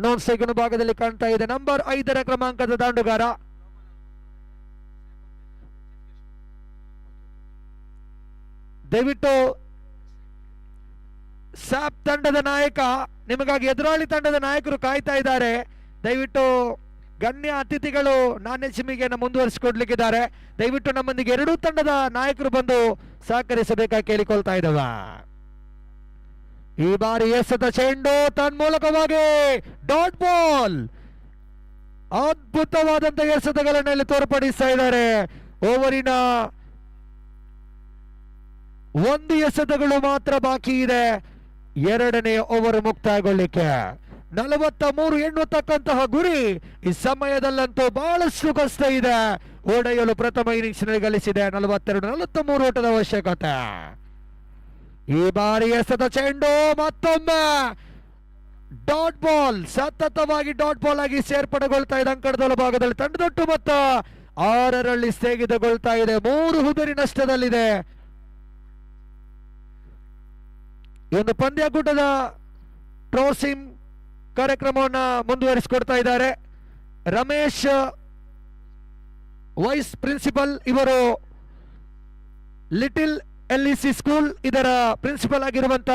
ನಾನ್ ಸೆಕೆಂಡ್ ಭಾಗದಲ್ಲಿ ಕಾಣ್ತಾ ಇದೆ ನಂಬರ್ 5ರ ಕ್ರಮಾಂಕದ ದಾಂಡುಗಾರ. ದಯವಿಟ್ಟು ಸ್ಯಾಪ್ ತಂಡದ ನಾಯಕ ನಿಮಗಾಗಿ ಎದುರಾಳಿ ತಂಡದ ನಾಯಕರು ಕಾಯ್ತಾ ಇದ್ದಾರೆ. ದಯವಿಟ್ಟು ಗಣ್ಯ ಅತಿಥಿಗಳು ನಾಣ್ಯ ಚಿಮ್ಮಿಗೆಯನ್ನು ಮುಂದುವರಿಸಿಕೊಡ್ಲಿಕ್ಕಿದ್ದಾರೆ. ದಯವಿಟ್ಟು ನಮ್ಮೊಂದಿಗೆ ಎರಡೂ ತಂಡದ ನಾಯಕರು ಬಂದು ಸಹಕರಿಸಬೇಕಾಗಿ ಕೇಳಿಕೊಳ್ತಾ ಇದ್ದಾವ. ಈ ಬಾರಿ ಎಸೆದ ಚೆಂಡು ತನ್ಮೂಲಕವಾಗಿ ಡಾಟ್ ಬಾಲ್. ಅದ್ಭುತವಾದಂತಹ ಎಸೆತಗಳನ್ನು ಇಲ್ಲಿ ತೋರ್ಪಡಿಸ್ತಾ ಇದ್ದಾರೆ. ಓವರಿನ 1 ಎಸೆತಗಳು ಮಾತ್ರ ಬಾಕಿ ಇದೆ. 2ನೇ ಓವರ್ ಮುಕ್ತಾಯಗೊಳ್ಳಿಕ್ಕೆ 43 ಎನ್ನುತ್ತಕ್ಕಂತಹ ಗುರಿ ಈ ಸಮಯದಲ್ಲಂತೂ ಬಹಳಷ್ಟು ಕಷ್ಟ ಇದೆ. ಓಡೆಯಲು ಪ್ರಥಮ ಇನ್ನಿಂಗ್ಸ್ ಗಳಿಸಿದೆ 42-43 ಓಟದ ಅವಶ್ಯಕತೆ. ಈ ಬಾರಿ ಎಸೆದ ಚೆಂಡು ಮತ್ತೊಮ್ಮೆ ಡಾಟ್ ಬಾಲ್, ಸತತವಾಗಿ ಡಾಟ್ ಬಾಲ್ ಆಗಿ ಸೇರ್ಪಡೆಗೊಳ್ತಾ ಇದೆ. ಅಂಕಣದ ಭಾಗದಲ್ಲಿ ತಂಡದೊಟ್ಟು ಮೊತ್ತ 6ರಲ್ಲಿ ಸ್ಥಗಿತಗೊಳ್ತಾ ಇದೆ. 3 ಹುದರಿ ನಷ್ಟದಲ್ಲಿದೆ. ಈ ಒಂದು ಪಂದ್ಯಾಕೂಟದ ಟ್ರೋಸಿಮ್ ಕಾರ್ಯಕ್ರಮವನ್ನು ಮುಂದುವರಿಸಿಕೊಡ್ತಾ ಇದ್ದಾರೆ. ರಮೇಶ್ ವೈಸ್ ಪ್ರಿನ್ಸಿಪಲ್, ಇವರು ಲಿಟಿಲ್ LEC ಸ್ಕೂಲ್ ಇದರ ಪ್ರಿನ್ಸಿಪಲ್ ಆಗಿರುವಂತ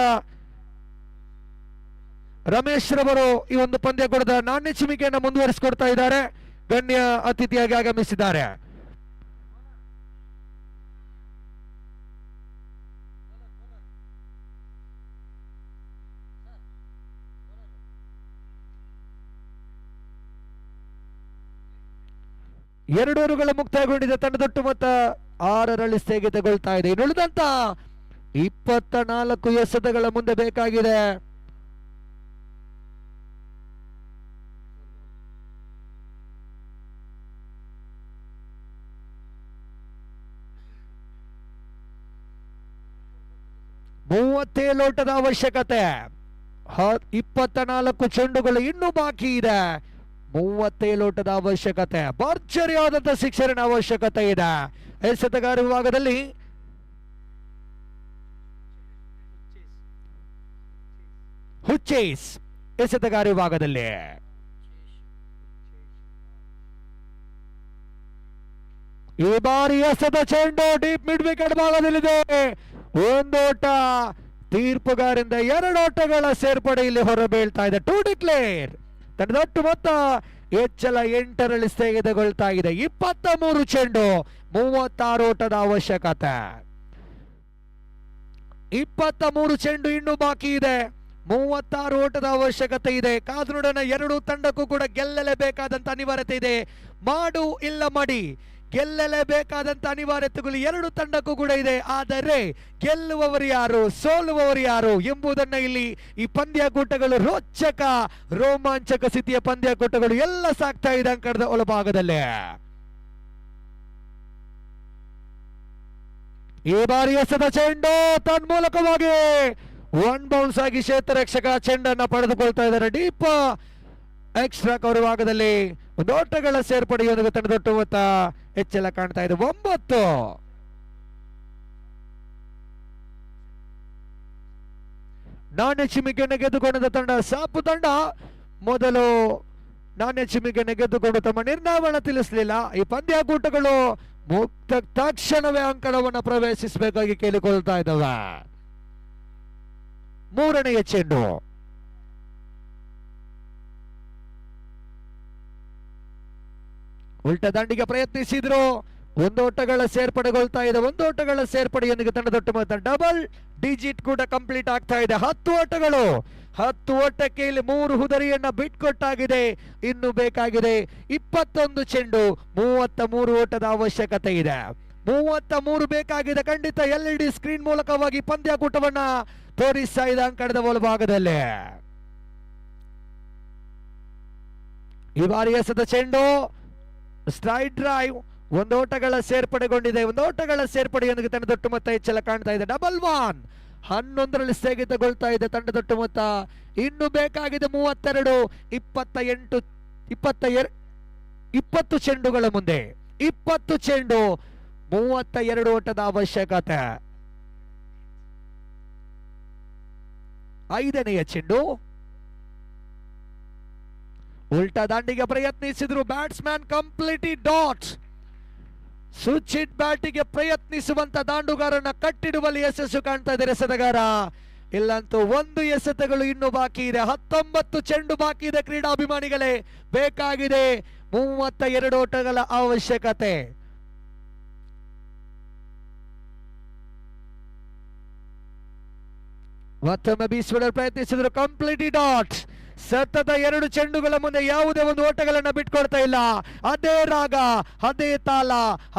ರಮೇಶ್ ರವರು ಈ ಒಂದು ಪಂದ್ಯಾಕೂಟದ ನಾಣ್ಯ ಚಿಮ್ಮಿಕೆಯನ್ನು ಮುಂದುವರಿಸಿಕೊಡ್ತಾ ಇದ್ದಾರೆ. ಗಣ್ಯ ಅತಿಥಿಯಾಗಿ ಆಗಮಿಸಿದ್ದಾರೆ. ಎರಡು ಓವರ್ಗಳ ಮುಕ್ತಾಯಗೊಂಡಿದೆ. ತಂಡದೊಟ್ಟು ಮೊತ್ತ 6ರಲ್ಲಿ ಸ್ಥಗಿತಗೊಳ್ತಾ ಇದೆ. ಇನ್ನುಳಿದಂತ 24 ಎಸೆತಗಳ ಮುಂದೆ ಬೇಕಾಗಿದೆ. ಮೂವತ್ತೇಳು ಓಟದ ಅವಶ್ಯಕತೆ. 24 ಚೆಂಡುಗಳು ಇನ್ನೂ ಬಾಕಿ ಇದೆ. 37 ಓಟದ ಅವಶ್ಯಕತೆ. ಭರ್ಜರಿಯಾದಂತಹ ಶಿಕ್ಷಣ ಅವಶ್ಯಕತೆ ಇದೆ. ಎಸೆತಗಾರ ವಿಭಾಗದಲ್ಲಿ ಹುಚ್ಚೇಸ್ ಎಸೆತಗಾರ ವಿಭಾಗದಲ್ಲಿ ಈ ಬಾರಿ ಎಸೆದ ಚೆಂಡು ಡೀಪ್ ಮಿಡ್ ವಿಕೆಟ್ ಭಾಗದಲ್ಲಿದೆ. 1 ಓಟ. ತೀರ್ಪುಗಾರಿಂದ 2 ಓಟಗಳ ಸೇರ್ಪಡೆ ಇಲ್ಲಿ ಹೊರಬೀಳ್ತಾ ಇದೆ. To declare. ತಂಡದೊಟ್ಟು ಮೊತ್ತ ಹೆಚ್ಚಳ 8ರಲ್ಲಿ ಸ್ಥಗಿತಗೊಳ್ತಾ ಇದೆ. 23 ಚೆಂಡು 36 ಓಟದ ಅವಶ್ಯಕತೆ. 23 ಚೆಂಡು ಇನ್ನೂ ಬಾಕಿ ಇದೆ. 36 ಓಟದ ಅವಶ್ಯಕತೆ ಇದೆ. ಕಾದ್ರುಡನ 2 ತಂಡಕ್ಕೂ ಕೂಡ ಗೆಲ್ಲಲೇಬೇಕಾದಂತ ಅನಿವಾರ್ಯತೆ ಇದೆ. ಮಾಡು ಇಲ್ಲ ಮಡಿ, ಗೆಲ್ಲಲೇಬೇಕಾದಂತ ಅನಿವಾರ್ಯತೆಗಳು 2 ತಂಡಕ್ಕೂ ಕೂಡ ಇದೆ. ಆದರೆ ಗೆಲ್ಲುವವರು ಯಾರು, ಸೋಲುವವರು ಯಾರು ಎಂಬುದನ್ನ ಇಲ್ಲಿ ಈ ಪಂದ್ಯಾಕೂಟಗಳು ರೋಚಕ ರೋಮಾಂಚಕ ಸ್ಥಿತಿಯ ಪಂದ್ಯಾಕೂಟಗಳು ಎಲ್ಲ ಸಾಕ್ತಾ ಇದೆ ಅಂಕಣದ ಒಳಭಾಗದಲ್ಲಿ. ಈ ಬಾರಿ ಎಸೆದ ಚೆಂಡು ತನ್ಮೂಲಕವಾಗಿ 1 ಬೌನ್ಸ್ ಆಗಿ ಕ್ಷೇತ್ರ ರಕ್ಷಕ ಚೆಂಡನ್ನ ಪಡೆದುಕೊಳ್ತಾ ಇದ್ದಾರೆ. ಡೀಪ್ ಎಕ್ಸ್ಟ್ರಾ ಕವರ್ ಭಾಗದಲ್ಲಿ 1 ಓಟಗಳ ಸೇರ್ಪಡೆಯೊಂದಿಗೆ ತಂಡದೊಟ್ಟು ಮೊತ್ತ ಹೆಚ್ಚಳ ಕಾಣ್ತಾ ಇದೆ. 9. ನಾಣ್ಯ ಚಿಮ್ಮಿಕೆಯನ್ನು ಗೆದ್ದುಕೊಂಡ ತಂಡ ಸಾಪು ತಂಡ ಮೊದಲು ನಾಣ್ಯ ಚಿಮ್ಮಿಕೆಯನ್ನು ಗೆದ್ದುಕೊಂಡು ತಮ್ಮ ನಿರ್ಣಯವನ್ನು ತಿಳಿಸಲಿಲ್ಲ. ಈ ಪಂದ್ಯಾಕೂಟಗಳು ಮುಕ್ತ ತಕ್ಷಣವೇ ಅಂಕಣವನ್ನು ಪ್ರವೇಶಿಸಬೇಕಾಗಿ ಕೇಳಿಕೊಳ್ತಾ ಇದ್ದಾವೆ. 3ನೇ ಚೆಂಡು ಉಲ್ಟ ದಾಂಡಿಗೆ ಪ್ರಯತ್ನಿಸಿದ್ರು. 1 ಓಟಗಳ ಸೇರ್ಪಡೆಗೊಳ್ತಾ ಇದೆ. 1 ಓಟಗಳ ಸೇರ್ಪಡೆಯೊಂದಿಗೆ ತಂಡದೊಟ್ಟು ಮೊತ್ತ ಡಬಲ್ ಡಿಜಿಟ್ ಕೂಡ ಕಂಪ್ಲೀಟ್ ಆಗ್ತಾ ಇದೆ. 10 ಓಟಗಳು. 10 ಓಟಕ್ಕೆ ಇಲ್ಲಿ 3 ಹುದರಿಯನ್ನ ಬಿಟ್ಕೊಟ್ಟಾಗಿದೆ. ಇನ್ನು ಬೇಕಾಗಿದೆ 21 ಚೆಂಡು 33 ಓಟದ ಅವಶ್ಯಕತೆ ಇದೆ. 33 ಬೇಕಾಗಿದೆ. ಖಂಡಿತ LED ಸ್ಕ್ರೀನ್ ಮೂಲಕವಾಗಿ ಪಂದ್ಯಾಕೂಟವನ್ನ ತೋರಿಸ್ತಾ ಇದೆ ಅಂಕಣದ ಒಳಭಾಗದಲ್ಲಿ. ಈ ಬಾರಿ ಎಸೆದ ಚೆಂಡು ಸ್ಟ್ರೈಟ್ ಡ್ರೈವ್. 1 ಓಟಗಳ ಸೇರ್ಪಡೆಗೊಂಡಿದೆ. 1 ಓಟಗಳ ಸೇರ್ಪಡೆಯೊಂದಿಗೆ ತಂಡದೊಟ್ಟು ಮೊತ್ತ ಹೆಚ್ಚಳ ಕಾಣ್ತಾ ಇದೆ. ಡಬಲ್ 1. 11ರಲ್ಲಿ ಸ್ಥಗಿತಗೊಳ್ತಾ ಇದೆ ತಂಡದೊಟ್ಟು ಮೊತ್ತ. ಇನ್ನು ಬೇಕಾಗಿದೆ 32, 28, 20 ಚೆಂಡುಗಳ ಮುಂದೆ. 20 ಚೆಂಡು 32 ಓಟದ ಅವಶ್ಯಕತೆ. 5ನೇ ಚೆಂಡು ಉಲ್ಟಾ ದಾಂಡಿಗೆ ಪ್ರಯತ್ನಿಸಿದ್ರು batsman completely dot. Switch hit ಬ್ಯಾಟಿಗೆ ಪ್ರಯತ್ನಿಸುವಂತ ದಾಂಡುಗಾರನ ಕಟ್ಟಿಡುವಲ್ಲಿ ಯಶಸ್ಸು ಕಾಣ್ತಾ ಇದ್ದಾರೆ ಎಸೆತಗಾರ. ಇಲ್ಲಂತೂ 1 ಎಸೆತಗಳು ಇನ್ನು ಬಾಕಿ ಇದೆ. 19 ಚೆಂಡು ಬಾಕಿ ಇದೆ ಕ್ರೀಡಾಭಿಮಾನಿಗಳೇ. ಬೇಕಾಗಿದೆ 32 ಓಟಗಳ ಅವಶ್ಯಕತೆ. ಮತ್ತೊಮ್ಮೆ ಬೀಸುವುದಕ್ಕೆ ಪ್ರಯತ್ನಿಸಿದ್ರು ಕಂಪ್ಲೀಟ್ ಡಾಟ್. ಸತತ 2 ಚೆಂಡುಗಳ ಮುಂದೆ ಯಾವುದೇ ಒಂದು ಓಟಗಳನ್ನ ಬಿಟ್ಕೊಡ್ತಾ ಇಲ್ಲ. ಅದೇ ರಾಗ, ಅದೇ ತಾಲ,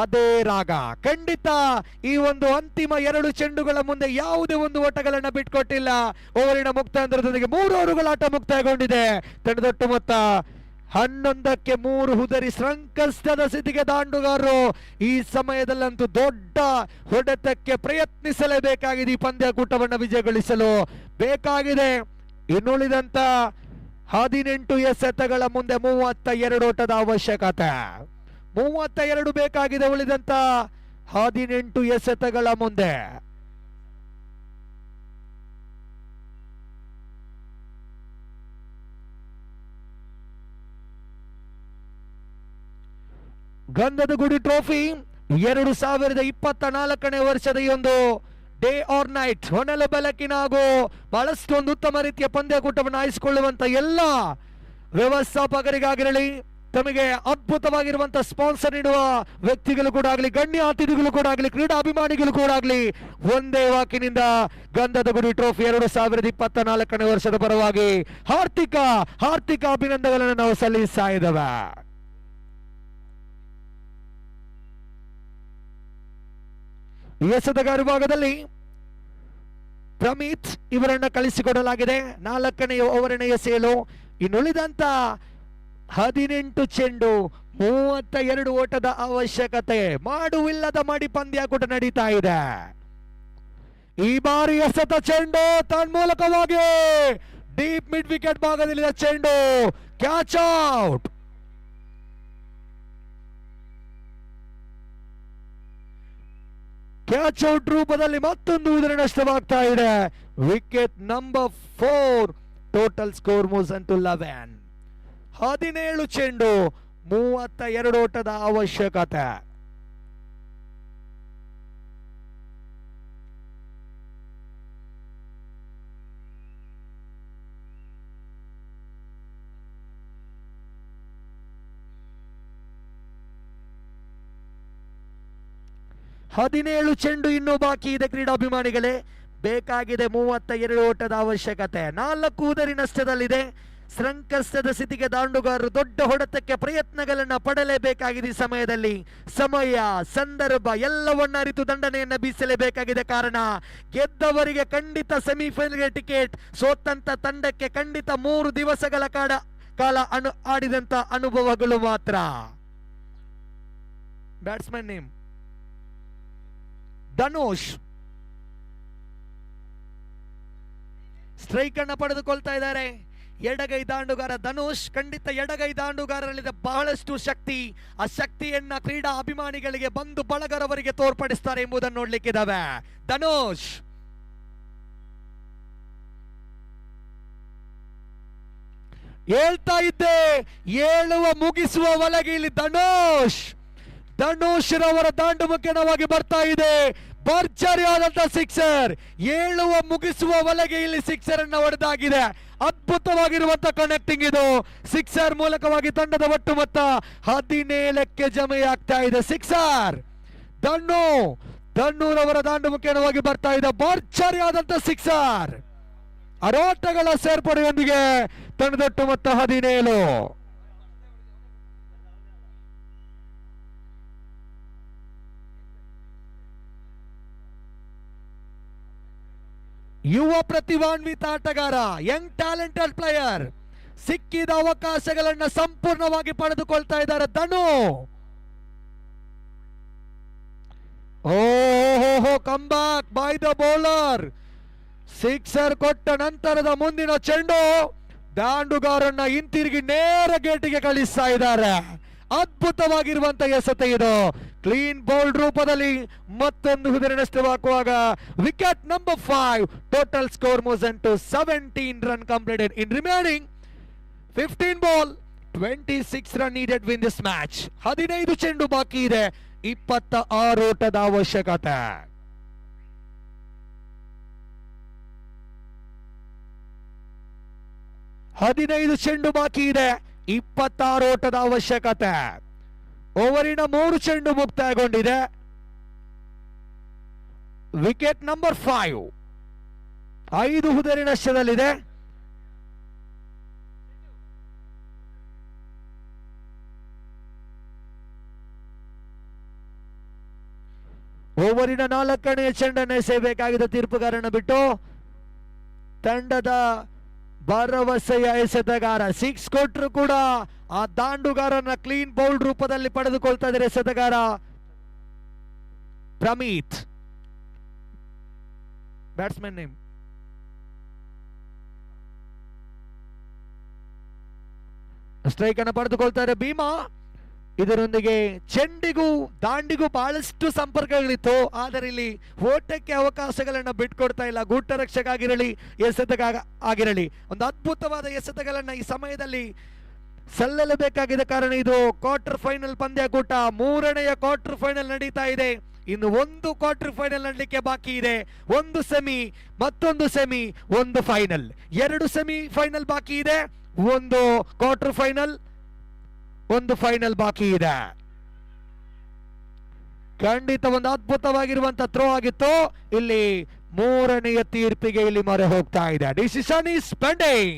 ಅದೇ ರಾಗ. ಖಂಡಿತ ಈ ಒಂದು ಅಂತಿಮ 2 ಚೆಂಡುಗಳ ಮುಂದೆ ಯಾವುದೇ ಒಂದು ಓಟಗಳನ್ನ ಬಿಟ್ಕೊಟ್ಟಿಲ್ಲ. ಓವರಿನ ಮುಕ್ತಾಂತರದೊಂದಿಗೆ 3 ಓವರುಗಳ ಆಟ ಮುಕ್ತಾಯಗೊಂಡಿದೆ. ತಂಡದೊಟ್ಟು ಮೊತ್ತ 11ಕ್ಕೆ 3 ಹುದರಿ ಸಂಕಷ್ಟದ ಸ್ಥಿತಿಗೆ ದಾಂಡುಗಾರರು ಈ ಸಮಯದಲ್ಲಂತೂ ದೊಡ್ಡ ಹೊಡೆತಕ್ಕೆ ಪ್ರಯತ್ನಿಸಲೇಬೇಕಾಗಿದೆ. ಈ ಪಂದ್ಯಕೂಟವನ್ನು ವಿಜಯಗೊಳಿಸಲು ಬೇಕಾಗಿದೆ. ಇನ್ನುಳಿದಂತ 18 ಎಸೆತಗಳ ಮುಂದೆ 32 ಓಟದ ಅವಶ್ಯಕತೆ. 32 ಬೇಕಾಗಿದೆ ಉಳಿದಂತ 18 ಎಸೆತಗಳ ಮುಂದೆ. ಗಂಧದ ಗುಡಿ ಟ್ರೋಫಿ 2024ನೇ ವರ್ಷದ ಈ ಒಂದು ಡೇ ಆರ್ ನೈಟ್ ಹೊನಲ ಬೆಳಕಿನ ಹಾಗೂ ಬಹಳಷ್ಟು ಒಂದು ಉತ್ತಮ ರೀತಿಯ ಪಂದ್ಯಕೂಟವನ್ನು ಆಯಿಸಿಕೊಳ್ಳುವಂತ ಎಲ್ಲ ವ್ಯವಸ್ಥಾಪಕರಿಗಾಗಿರಲಿ, ತಮಗೆ ಅದ್ಭುತವಾಗಿರುವಂತಹ ಸ್ಪಾನ್ಸರ್ ನೀಡುವ ವ್ಯಕ್ತಿಗಳು ಕೂಡ ಆಗಲಿ, ಗಣ್ಯ ಅತಿಥಿಗಳು ಕೂಡ ಆಗಲಿ, ಕ್ರೀಡಾಭಿಮಾನಿಗಳು ಕೂಡ ಆಗಲಿ, ಒಂದೇ ವಾಕಿನಿಂದ ಗಂಧದ ಗುಡಿ ಟ್ರೋಫಿ 2024ನೇ ವರ್ಷದ ಪರವಾಗಿ ಹಾರ್ದಿಕ ಅಭಿನಂದನೆಗಳನ್ನು ನಾವು ಸಲ್ಲಿಸ್ತಾ ಇದ್ದೇವೆ. ಎಸೆತಗಾರ ವಿಭಾಗದಲ್ಲಿ ಪ್ರಮೀತ್ ಇವರನ್ನ ಕಳಿಸಿಕೊಡಲಾಗಿದೆ. 4ನೇ ಓವರಿನ ಎಸೆಯಲು ಇನ್ನುಳಿದಂತ 18 ಚೆಂಡು 32 ಓಟದ ಅವಶ್ಯಕತೆ. ಮಾಡುವಿಲ್ಲದ ಮಾಡಿ ಪಂದ್ಯಾಕೂಟ ನಡೀತಾ ಇದೆ. ಈ ಬಾರಿ ಎಸೆತ ಚೆಂಡು ತನ್ಮೂಲಕವಾಗಿ ಡೀಪ್ ಮಿಡ್ ವಿಕೆಟ್ ಭಾಗದಲ್ಲಿದ್ದ ಚೆಂಡು ಕ್ಯಾಚ್ ಔಟ್. ಕ್ಯಾಚ್ ಔಟ್ ರೂಪದಲ್ಲಿ ಮತ್ತೊಂದು ಉದರ ನಷ್ಟವಾಗ್ತಾ ಇದೆ. Wicket number 4. Total score moves to 11. 17 ಚೆಂಡು 32 ಓಟದ ಅವಶ್ಯಕತೆ. ಹದಿನೇಳು ಚೆಂಡು ಇನ್ನೂ ಬಾಕಿ ಇದೆ ಕ್ರೀಡಾಭಿಮಾನಿಗಳೇ. ಬೇಕಾಗಿದೆ 32 ಓಟದ ಅವಶ್ಯಕತೆ. 4 ಉದರಿ ನಷ್ಟದಲ್ಲಿದೆ. ಸಂಕಷ್ಟದ ಸ್ಥಿತಿಗೆ ದಾಂಡುಗಾರರು ದೊಡ್ಡ ಹೊಡೆತಕ್ಕೆ ಪ್ರಯತ್ನಗಳನ್ನ ಪಡಲೇಬೇಕಾಗಿದೆ. ಈ ಸಮಯದಲ್ಲಿ ಸಮಯ ಸಂದರ್ಭ ಎಲ್ಲವನ್ನ ಅರಿತು ದಂಡನೆಯನ್ನ ಬೀಸಲೇಬೇಕಾಗಿದೆ. ಕಾರಣ ಗೆದ್ದವರಿಗೆ ಖಂಡಿತ ಸೆಮಿಫೈನಲ್ಗೆ ಟಿಕೆಟ್, ಸೋತಂತ ತಂಡಕ್ಕೆ ಖಂಡಿತ 3 ದಿವಸಗಳ ಕಾಲ ಆಡಿದಂತ ಅನುಭವಗಳು ಮಾತ್ರ. Batsman name Dhanush. ಸ್ಟ್ರೈಕ್ ಅನ್ನ ಪಡೆದುಕೊಳ್ತಾ ಇದ್ದಾರೆ ಎಡಗೈ ದಾಂಡುಗಾರ ಧನುಷ್. ಖಂಡಿತ ಎಡಗೈ ದಾಂಡುಗಾರರಲ್ಲಿದೆ ಬಹಳಷ್ಟು ಶಕ್ತಿ. ಆ ಶಕ್ತಿಯನ್ನ ಕ್ರೀಡಾ ಅಭಿಮಾನಿಗಳಿಗೆ ಬಂದು ಬಳಗರವರಿಗೆ ತೋರ್ಪಡಿಸ್ತಾರೆ ಎಂಬುದನ್ನು ನೋಡ್ಲಿಕ್ಕಿದ್ದಾವೆ. ಧನುಷ್ ಹೇಳ್ತಾ ಇದ್ದೆ, ಏಳುವ ಮುಗಿಸುವ ಒಳಗೆ ಇಲ್ಲಿ ಧನುಷ್ ರವರ ದಾಂಡು ಮುಖ್ಯವಾಗಿ ಬರ್ತಾ ಇದೆ. ಭರ್ಜರಿಯಾದಂತ ಸಿಕ್ಸರ್, ಏಳುವ ಮುಗಿಸುವ ಒಳಗೆ ಇಲ್ಲಿ ಸಿಕ್ಸರ್ ಅನ್ನ ಹೊಡೆದಾಗಿದೆ. ಅದ್ಭುತವಾಗಿರುವಂತ ಕನೆಕ್ಟಿಂಗ್ ಇದು. ಸಿಕ್ಸರ್ ಮೂಲಕವಾಗಿ ತಂಡದ ಒಟ್ಟು ಮೊತ್ತ 17ಕ್ಕೆ ಜಮೆಯಾಗ್ತಾ ಇದೆ. ಸಿಕ್ಸರ್ ಧನ್ನೂರವರ ದಾಂಡು ಮುಖ್ಯವಾಗಿ ಬರ್ತಾ ಇದೆ. ಭರ್ಜರಿಯಾದಂತ ಸಿಕ್ಸರ್, ಅರೋಟಗಳ ಸೇರ್ಪಡೆಯೊಂದಿಗೆ ತಂಡದೊಟ್ಟು ಮೊತ್ತ 17. ಯುವ ಪ್ರತಿಭಾನ್ವಿತ ಆಟಗಾರ, ಯಂಗ್ ಟ್ಯಾಲೆಂಟೆಡ್ ಪ್ಲೇಯರ್. ಸಿಕ್ಕಿದ ಅವಕಾಶಗಳನ್ನ ಸಂಪೂರ್ಣವಾಗಿ ಪಡೆದುಕೊಳ್ತಾ ಇದ್ದಾರೆ ಧನು. ಓಹೋ, come back by the bowler. Sixer ಕೊಟ್ಟ ನಂತರದ ಮುಂದಿನ ಚೆಂಡು ದಾಂಡುಗಾರನ್ನ ಹಿಂತಿರುಗಿ ನೇರ ಗೇಟಿಗೆ ಕಳಿಸ್ತಾ ಇದ್ದಾರೆ. ಅದ್ಭುತವಾಗಿರುವಂತ ಎಸೆತ ಇದು. ಕ್ಲೀನ್ ಬೌಲ್ಡ್ ರೂಪದಲ್ಲಿ ಮತ್ತೊಂದು ಹುದರಿ ನಷ್ಟವಾಗುವಾಗ wicket number 5. Total score moves to 17 run completed in remaining 15 ball. 26 run needed win this match. 15 ಚೆಂಡು ಬಾಕಿ ಇದೆ, 26 ಓಟದ ಅವಶ್ಯಕತೆ. ಚೆಂಡು ಬಾಕಿ ಇದೆ, 26 ಓಟದ ಅವಶ್ಯಕತೆ. ಓವರಿನ 3 ಚೆಂಡು ಮುಕ್ತಾಯಗೊಂಡಿದೆ. Wicket number 5, 5 ಹುದರಿ ನಷ್ಟದಲ್ಲಿದೆ. ಓವರಿನ 4ನೇ ಚೆಂಡನ್ನು ಎಸೆಯಬೇಕಾಗಿದ್ದ ತೀರ್ಪುಗಾರನ ಬಿಟ್ಟು ತಂಡದ ಭರವಸೆಯ ಎಸೆತಗಾರ. 6 ಕೊಟ್ಟರು ಕೂಡ ಆ ದಾಂಡುಗಾರನ ಕ್ಲೀನ್ ಬೌಲ್ಡ್ ರೂಪದಲ್ಲಿ ಪಡೆದುಕೊಳ್ತಾ ಇದ್ದಾರೆ ಎಸೆತಗಾರ ಪ್ರಮೀತ್. ಬ್ಯಾಟ್ಸ್ಮನ್ ನೇಮ್ ಸ್ಟ್ರೈಕ್ ಅನ್ನು ಪಡೆದುಕೊಳ್ತಾರೆ ಭೀಮಾ. ಇದರೊಂದಿಗೆ ಚೆಂಡಿಗೂ ದಾಂಡಿಗೂ ಬಹಳಷ್ಟು ಸಂಪರ್ಕಗಳಿತ್ತು, ಆದರೆ ಇಲ್ಲಿ ಓಟಕ್ಕೆ ಅವಕಾಶಗಳನ್ನ ಬಿಟ್ಕೊಡ್ತಾ ಇಲ್ಲ. ಗೂಟ ರಕ್ಷಕ ಆಗಿರಲಿ, ಎಸೆತಗ ಆಗಿರಲಿ, ಒಂದು ಅದ್ಭುತವಾದ ಎಸೆತಗಳನ್ನ ಈ ಸಮಯದಲ್ಲಿ ಸಲ್ಲಲೇಬೇಕಾಗಿದೆ. ಕಾರಣ ಇದು ಕ್ವಾರ್ಟರ್ ಫೈನಲ್ ಪಂದ್ಯಕೂಟ, 3ನೇ ಕ್ವಾರ್ಟರ್ ಫೈನಲ್ ನಡೀತಾ ಇದೆ. ಇನ್ನು 1 ಕ್ವಾರ್ಟರ್ ಫೈನಲ್ ನಡಲಿಕ್ಕೆ ಬಾಕಿ ಇದೆ. 1 ಸೆಮಿ, ಮತ್ತೊಂದು ಸೆಮಿ, 1 ಫೈನಲ್. 2 ಸೆಮಿ ಫೈನಲ್ ಬಾಕಿ ಇದೆ, 1 ಕ್ವಾರ್ಟರ್ ಫೈನಲ್, 1 ಫೈನಲ್ ಬಾಕಿ ಇದೆ. ಖಂಡಿತ ಒಂದು ಅದ್ಭುತವಾಗಿರುವಂತ ಥ್ರೋ ಆಗಿತ್ತು. ಇಲ್ಲಿ 3ನೇ ತೀರ್ಪಿಗೆ ಇಲ್ಲಿ ಮೊರೆ ಹೋಗ್ತಾ ಇದೆ. Decision is pending.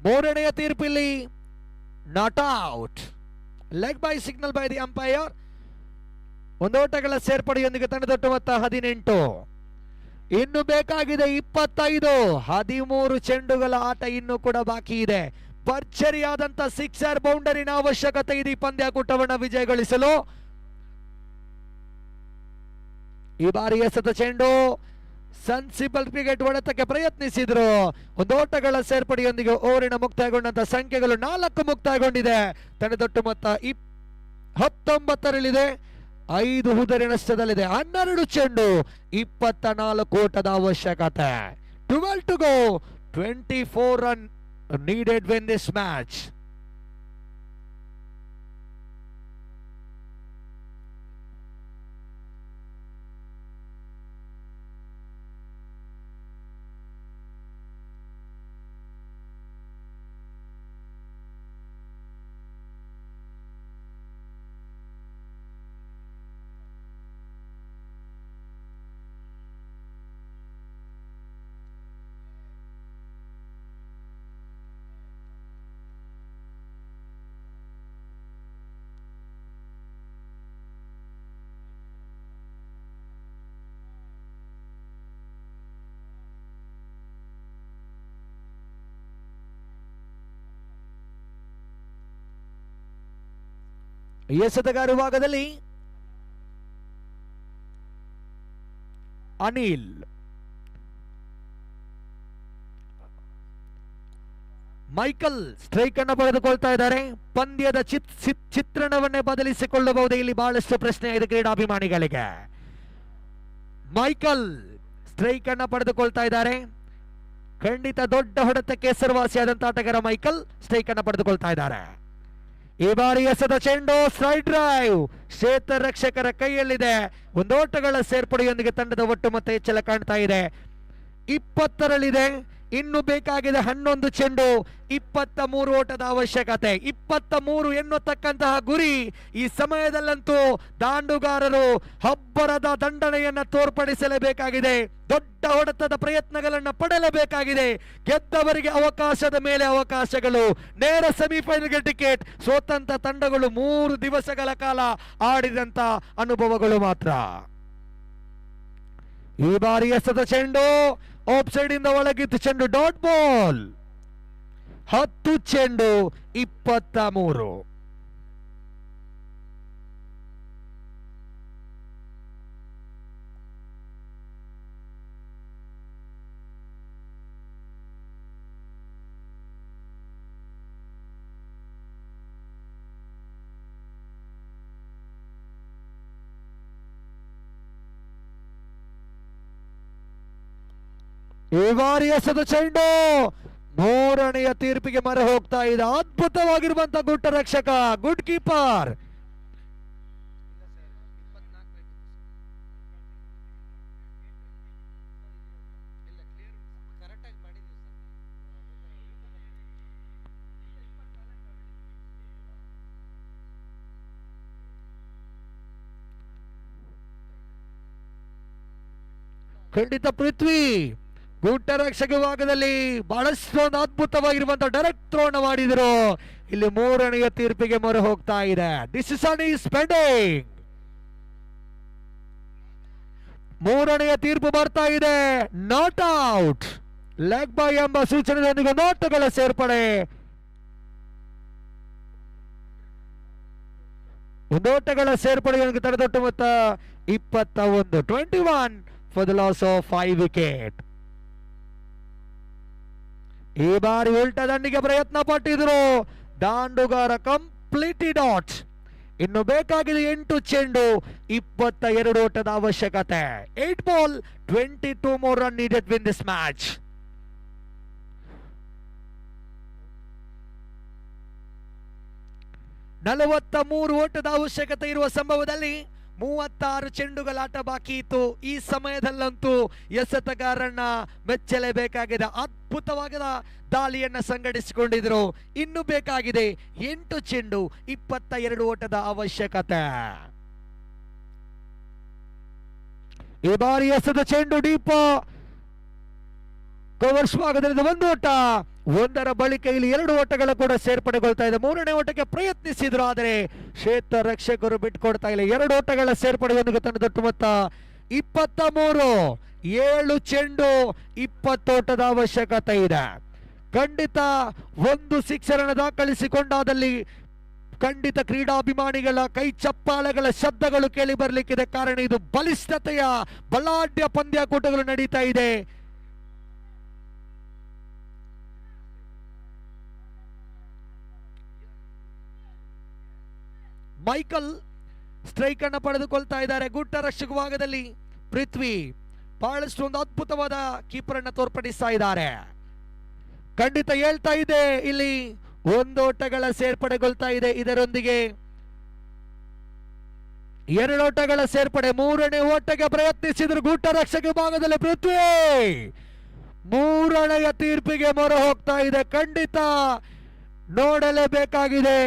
ಮೂರನೆಯ ತೀರ್ಪಿಲ್ಲಿ not out, leg bye signal by the umpire. 1 ಓಟಗಳ ಸೇರ್ಪಡೆಯೊಂದಿಗೆ ತಂಡದೊಟ್ಟು ಮೊತ್ತ 18. ಇನ್ನು ಬೇಕಾಗಿದೆ 25. 13 ಚೆಂಡುಗಳ ಆಟ ಇನ್ನೂ ಕೂಡ ಬಾಕಿ ಇದೆ. ಭರ್ಜರಿಯಾದಂತ ಸಿಕ್ಸರ್ ಬೌಂಡರಿನ ಅವಶ್ಯಕತೆ ಇದೆ ಈ ಪಂದ್ಯಾಕೂಟವನ್ನು ವಿಜಯಗೊಳಿಸಲು. ಈ ಬಾರಿ ಎಸೆತ ಚೆಂಡು ಸೆನ್ಸಿಬಲ್ ಕ್ರಿಕೆಟ್ ಹೊಡೆತಕ್ಕೆ ಪ್ರಯತ್ನಿಸಿದ್ರು. 1 ಓಟಗಳ ಸೇರ್ಪಡೆಯೊಂದಿಗೆ ಓವರಿನ ಮುಕ್ತಾಯಗೊಂಡಂತ ಸಂಖ್ಯೆಗಳು 4 ಮುಕ್ತಾಯಗೊಂಡಿದೆ. ತಂಡದೊಟ್ಟು ಮೊತ್ತ 19ರಲ್ಲಿದೆ. 5 ಹುದರಿ ನಷ್ಟದಲ್ಲಿದೆ. 12 ಚೆಂಡು, 24 ಓಟದ ಅವಶ್ಯಕತೆ. 12 to go, 24 run needed win this match. ಎಸೆತಗಾರ ವಿಭಾಗದಲ್ಲಿ ಅನಿಲ್, ಮೈಕಲ್ ಸ್ಟ್ರೈಕ್ ಅನ್ನು ಪಡೆದುಕೊಳ್ತಾ ಇದ್ದಾರೆ. ಪಂದ್ಯದ ಚಿತ್ರಣವನ್ನೇ ಬದಲಿಸಿಕೊಳ್ಳಬಹುದೇ? ಇಲ್ಲಿ ಬಹಳಷ್ಟು ಪ್ರಶ್ನೆ ಇದೆ ಕ್ರೀಡಾಭಿಮಾನಿಗಳಿಗೆ. ಮೈಕಲ್ ಸ್ಟ್ರೈಕ್ ಅನ್ನು ಪಡೆದುಕೊಳ್ತಾ ಇದ್ದಾರೆ. ಖಂಡಿತ ದೊಡ್ಡ ಹೊಡೆತಕ್ಕೆ ಹೆಸರುವಾಸಿಯಾದಂತ ಆಟಗಾರ ಮೈಕಲ್ ಸ್ಟ್ರೈಕ್ ಅನ್ನು ಪಡೆದುಕೊಳ್ತಾ ಇದ್ದಾರೆ. ಈ ಬಾರಿ ಎಸೆದ ಚೆಂಡು ಸೈಡ್ ಡ್ರೈವ್, ಕ್ಷೇತ್ರ ರಕ್ಷಕರ ಕೈಯಲ್ಲಿದೆ. 1 ಓಟಗಳ ಸೇರ್ಪಡೆಯೊಂದಿಗೆ ತಂಡದ ಒಟ್ಟು ಮತ್ತೆ ಹೆಚ್ಚಳ ಕಾಣ್ತಾ ಇದೆ. 20ರಲ್ಲಿದೆ. ಇನ್ನು ಬೇಕಾಗಿದೆ 11 ಚೆಂಡು, 23 ಓಟದ ಅವಶ್ಯಕತೆ. 23 ಎನ್ನುತ್ತಕ್ಕಂತಹ ಗುರಿ. ಈ ಸಮಯದಲ್ಲಂತೂ ದಾಂಡುಗಾರರು ಅಬ್ಬರದ ದಂಡನೆಯನ್ನ ತೋರ್ಪಡಿಸಲೇಬೇಕಾಗಿದೆ. ದೊಡ್ಡ ಹೊಡೆತದ ಪ್ರಯತ್ನಗಳನ್ನು ಪಡೆಯಲೇಬೇಕಾಗಿದೆ. ಗೆದ್ದವರಿಗೆ ಅವಕಾಶದ ಮೇಲೆ ಅವಕಾಶಗಳು. ನೇರ ಸೆಮಿಫೈನಲ್ಗೆ ಟಿಕೆಟ್. ಸ್ವತಂತ್ರ ತಂಡಗಳು 3 ದಿವಸಗಳ ಕಾಲ ಆಡಿದಂತ ಅನುಭವಗಳು ಮಾತ್ರ. ಈ ಬಾರಿ ಎಸೆದ ಚೆಂಡು ಆಫ್ ಸೈಡ್ ಇಂದ ಒಳಗಿತ್ತು ಚೆಂಡು, ಡಾಟ್ ಬಾಲ್. 10 ಚೆಂಡು 23. ಈ ಬಾರಿ ಎಸೆದ ಚೆಂಡು ಮೂರನೆಯ ತೀರ್ಪಿಗೆ ಮೊರೆ ಹೋಗ್ತಾ ಇದೆ. ಅದ್ಭುತವಾಗಿರುವಂತ ಗುಡ್ಡ ರಕ್ಷಕ, ಗುಡ್ ಕೀಪರ್. ಖಂಡಿತ ಪೃಥ್ವಿ ಗುಡ್ಡ ರಕ್ಷಕ ವಿಭಾಗದಲ್ಲಿ ಬಹಳಷ್ಟು ಒಂದು ಅದ್ಭುತವಾಗಿರುವಂತಹ ಡೈರೆಕ್ಟ್ ಥ್ರೋನ ಮಾಡಿದ್ರು. ಇಲ್ಲಿ ಮೂರನೆಯ ತೀರ್ಪಿಗೆ ಮೊರೆ ಹೋಗ್ತಾ ಇದೆ. Decision is pending. ಮೂರನೆಯ ತೀರ್ಪು ಬರ್ತಾ ಇದೆ. ನಾಟ್ ಔಟ್, ಲೆಗ್ ಬೈ ಎಂಬ ಸೂಚನೆಯೊಂದಿಗೆ ನೋಟಗಳ ಸೇರ್ಪಡೆ. ನೋಟಗಳ ಸೇರ್ಪಡೆಯೊಂದಿಗೆ ತಡೆದೊಟ್ಟು ಮೊತ್ತ 21, 21 for the loss of 5 wicket. ಈ ಬಾರಿ ಉಲ್ಟಾ ದಂಡಿಗೆ ಪ್ರಯತ್ನ ಪಟ್ಟಿದ್ರು ದಾಂಡುಗಾರ. Complete dot. ಇನ್ನು ಬೇಕಾಗಿದೆ 8 ಚೆಂಡು 22 ಓಟದ ಅವಶ್ಯಕತೆ. 8 ball 22 more run needed win this match. ನಲವತ್ತ 3 ಓಟದ ಅವಶ್ಯಕತೆ ಇರುವ ಸಂಭವದಲ್ಲಿ 36 ಚೆಂಡುಗಳ ಆಟ ಬಾಕಿ ಇತ್ತು. ಈ ಸಮಯದಲ್ಲಂತೂ ಎಸೆತಗಾರನ್ನ ಮೆಚ್ಚಲೇಬೇಕಾಗಿದೆ. ಅದ್ಭುತವಾದ ದಾಳಿಯನ್ನ ಸಂಘಟಿಸಿಕೊಂಡಿದ್ರು. ಇನ್ನು ಬೇಕಾಗಿದೆ 8 ಚೆಂಡು 22 ಓಟದ ಅವಶ್ಯಕತೆ. ಈ ಬಾರಿ ಎಸೆದ ಚೆಂಡು ಡೀಪ್ ಕವರ್ಸ್ ಭಾಗದಲ್ಲಿ 1 ಓಟ. 1ರ ಬಳಿಕ ಇಲ್ಲಿ 2 ಓಟಗಳು ಕೂಡ ಸೇರ್ಪಡೆಗೊಳ್ತಾ ಇದೆ. 3ನೇ ಓಟಕ್ಕೆ ಪ್ರಯತ್ನಿಸಿದ್ರು, ಆದರೆ ಕ್ಷೇತ್ರ ರಕ್ಷಕರು ಬಿಟ್ಕೊಡ್ತಾ ಇಲ್ಲ. 2 ಓಟಗಳ ಸೇರ್ಪಡೆಯೊಂದಿಗೆ ತಂಡದೊಟ್ಟು ಮೊತ್ತ 23. 7 ಚೆಂಡು 20 ಓಟದ ಅವಶ್ಯಕತೆ ಇದೆ. ಖಂಡಿತ 1 ಸಿಕ್ಸರ್ ಅನ್ನು ದಾಖಲಿಸಿಕೊಂಡಾದಲ್ಲಿ ಖಂಡಿತ ಕ್ರೀಡಾಭಿಮಾನಿಗಳ ಕೈ ಚಪ್ಪಾಳೆಗಳ ಶಬ್ದಗಳು ಕೇಳಿ ಬರ್ಲಿಕ್ಕಿದೆ. ಕಾರಣ ಇದು ಬಲಿಷ್ಠತೆಯ ಬಲಾಢ್ಯ ಪಂದ್ಯಾಕೂಟಗಳು ನಡೀತಾ ಇದೆ. ಮೈಕಲ್ ಸ್ಟ್ರೈಕ್ ಅನ್ನು ಪಡೆದುಕೊಳ್ತಾ ಇದ್ದಾರೆ. ಗುಡ್ಡ ರಕ್ಷಕ ಭಾಗದಲ್ಲಿ ಪೃಥ್ವಿ ಬಹಳಷ್ಟು ಒಂದು ಅದ್ಭುತವಾದ ಕೀಪರ್ ಅನ್ನು ತೋರ್ಪಡಿಸ್ತಾ ಇದ್ದಾರೆ. ಖಂಡಿತ ಹೇಳ್ತಾ ಇದೆ ಇಲ್ಲಿ 1 ಓಟಗಳ ಸೇರ್ಪಡೆಗೊಳ್ತಾ ಇದೆ. ಇದರೊಂದಿಗೆ 2 ಓಟಗಳ ಸೇರ್ಪಡೆ. 3ನೇ ಓಟಕ್ಕೆ ಪ್ರಯತ್ನಿಸಿದ್ರು ಗುಡ್ಡ ರಕ್ಷಕ ವಿಭಾಗದಲ್ಲಿ ಪೃಥ್ವಿ. 3ನೆಯ ತೀರ್ಪಿಗೆ ಮೊರೆ ಹೋಗ್ತಾ ಇದೆ. ಖಂಡಿತ ನೋಡಲೇಬೇಕಾಗಿದೆ.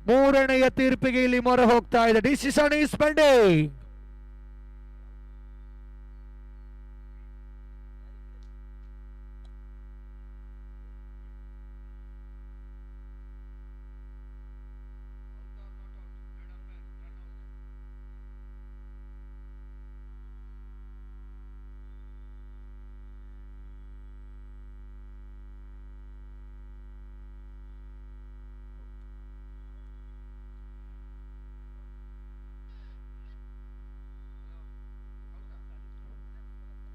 3ನೆಯ ತೀರ್ಪಿಗೆ ಇಲ್ಲಿ ಮೊರೆ ಹೋಗ್ತಾ ಇದೆ. Decision is pending.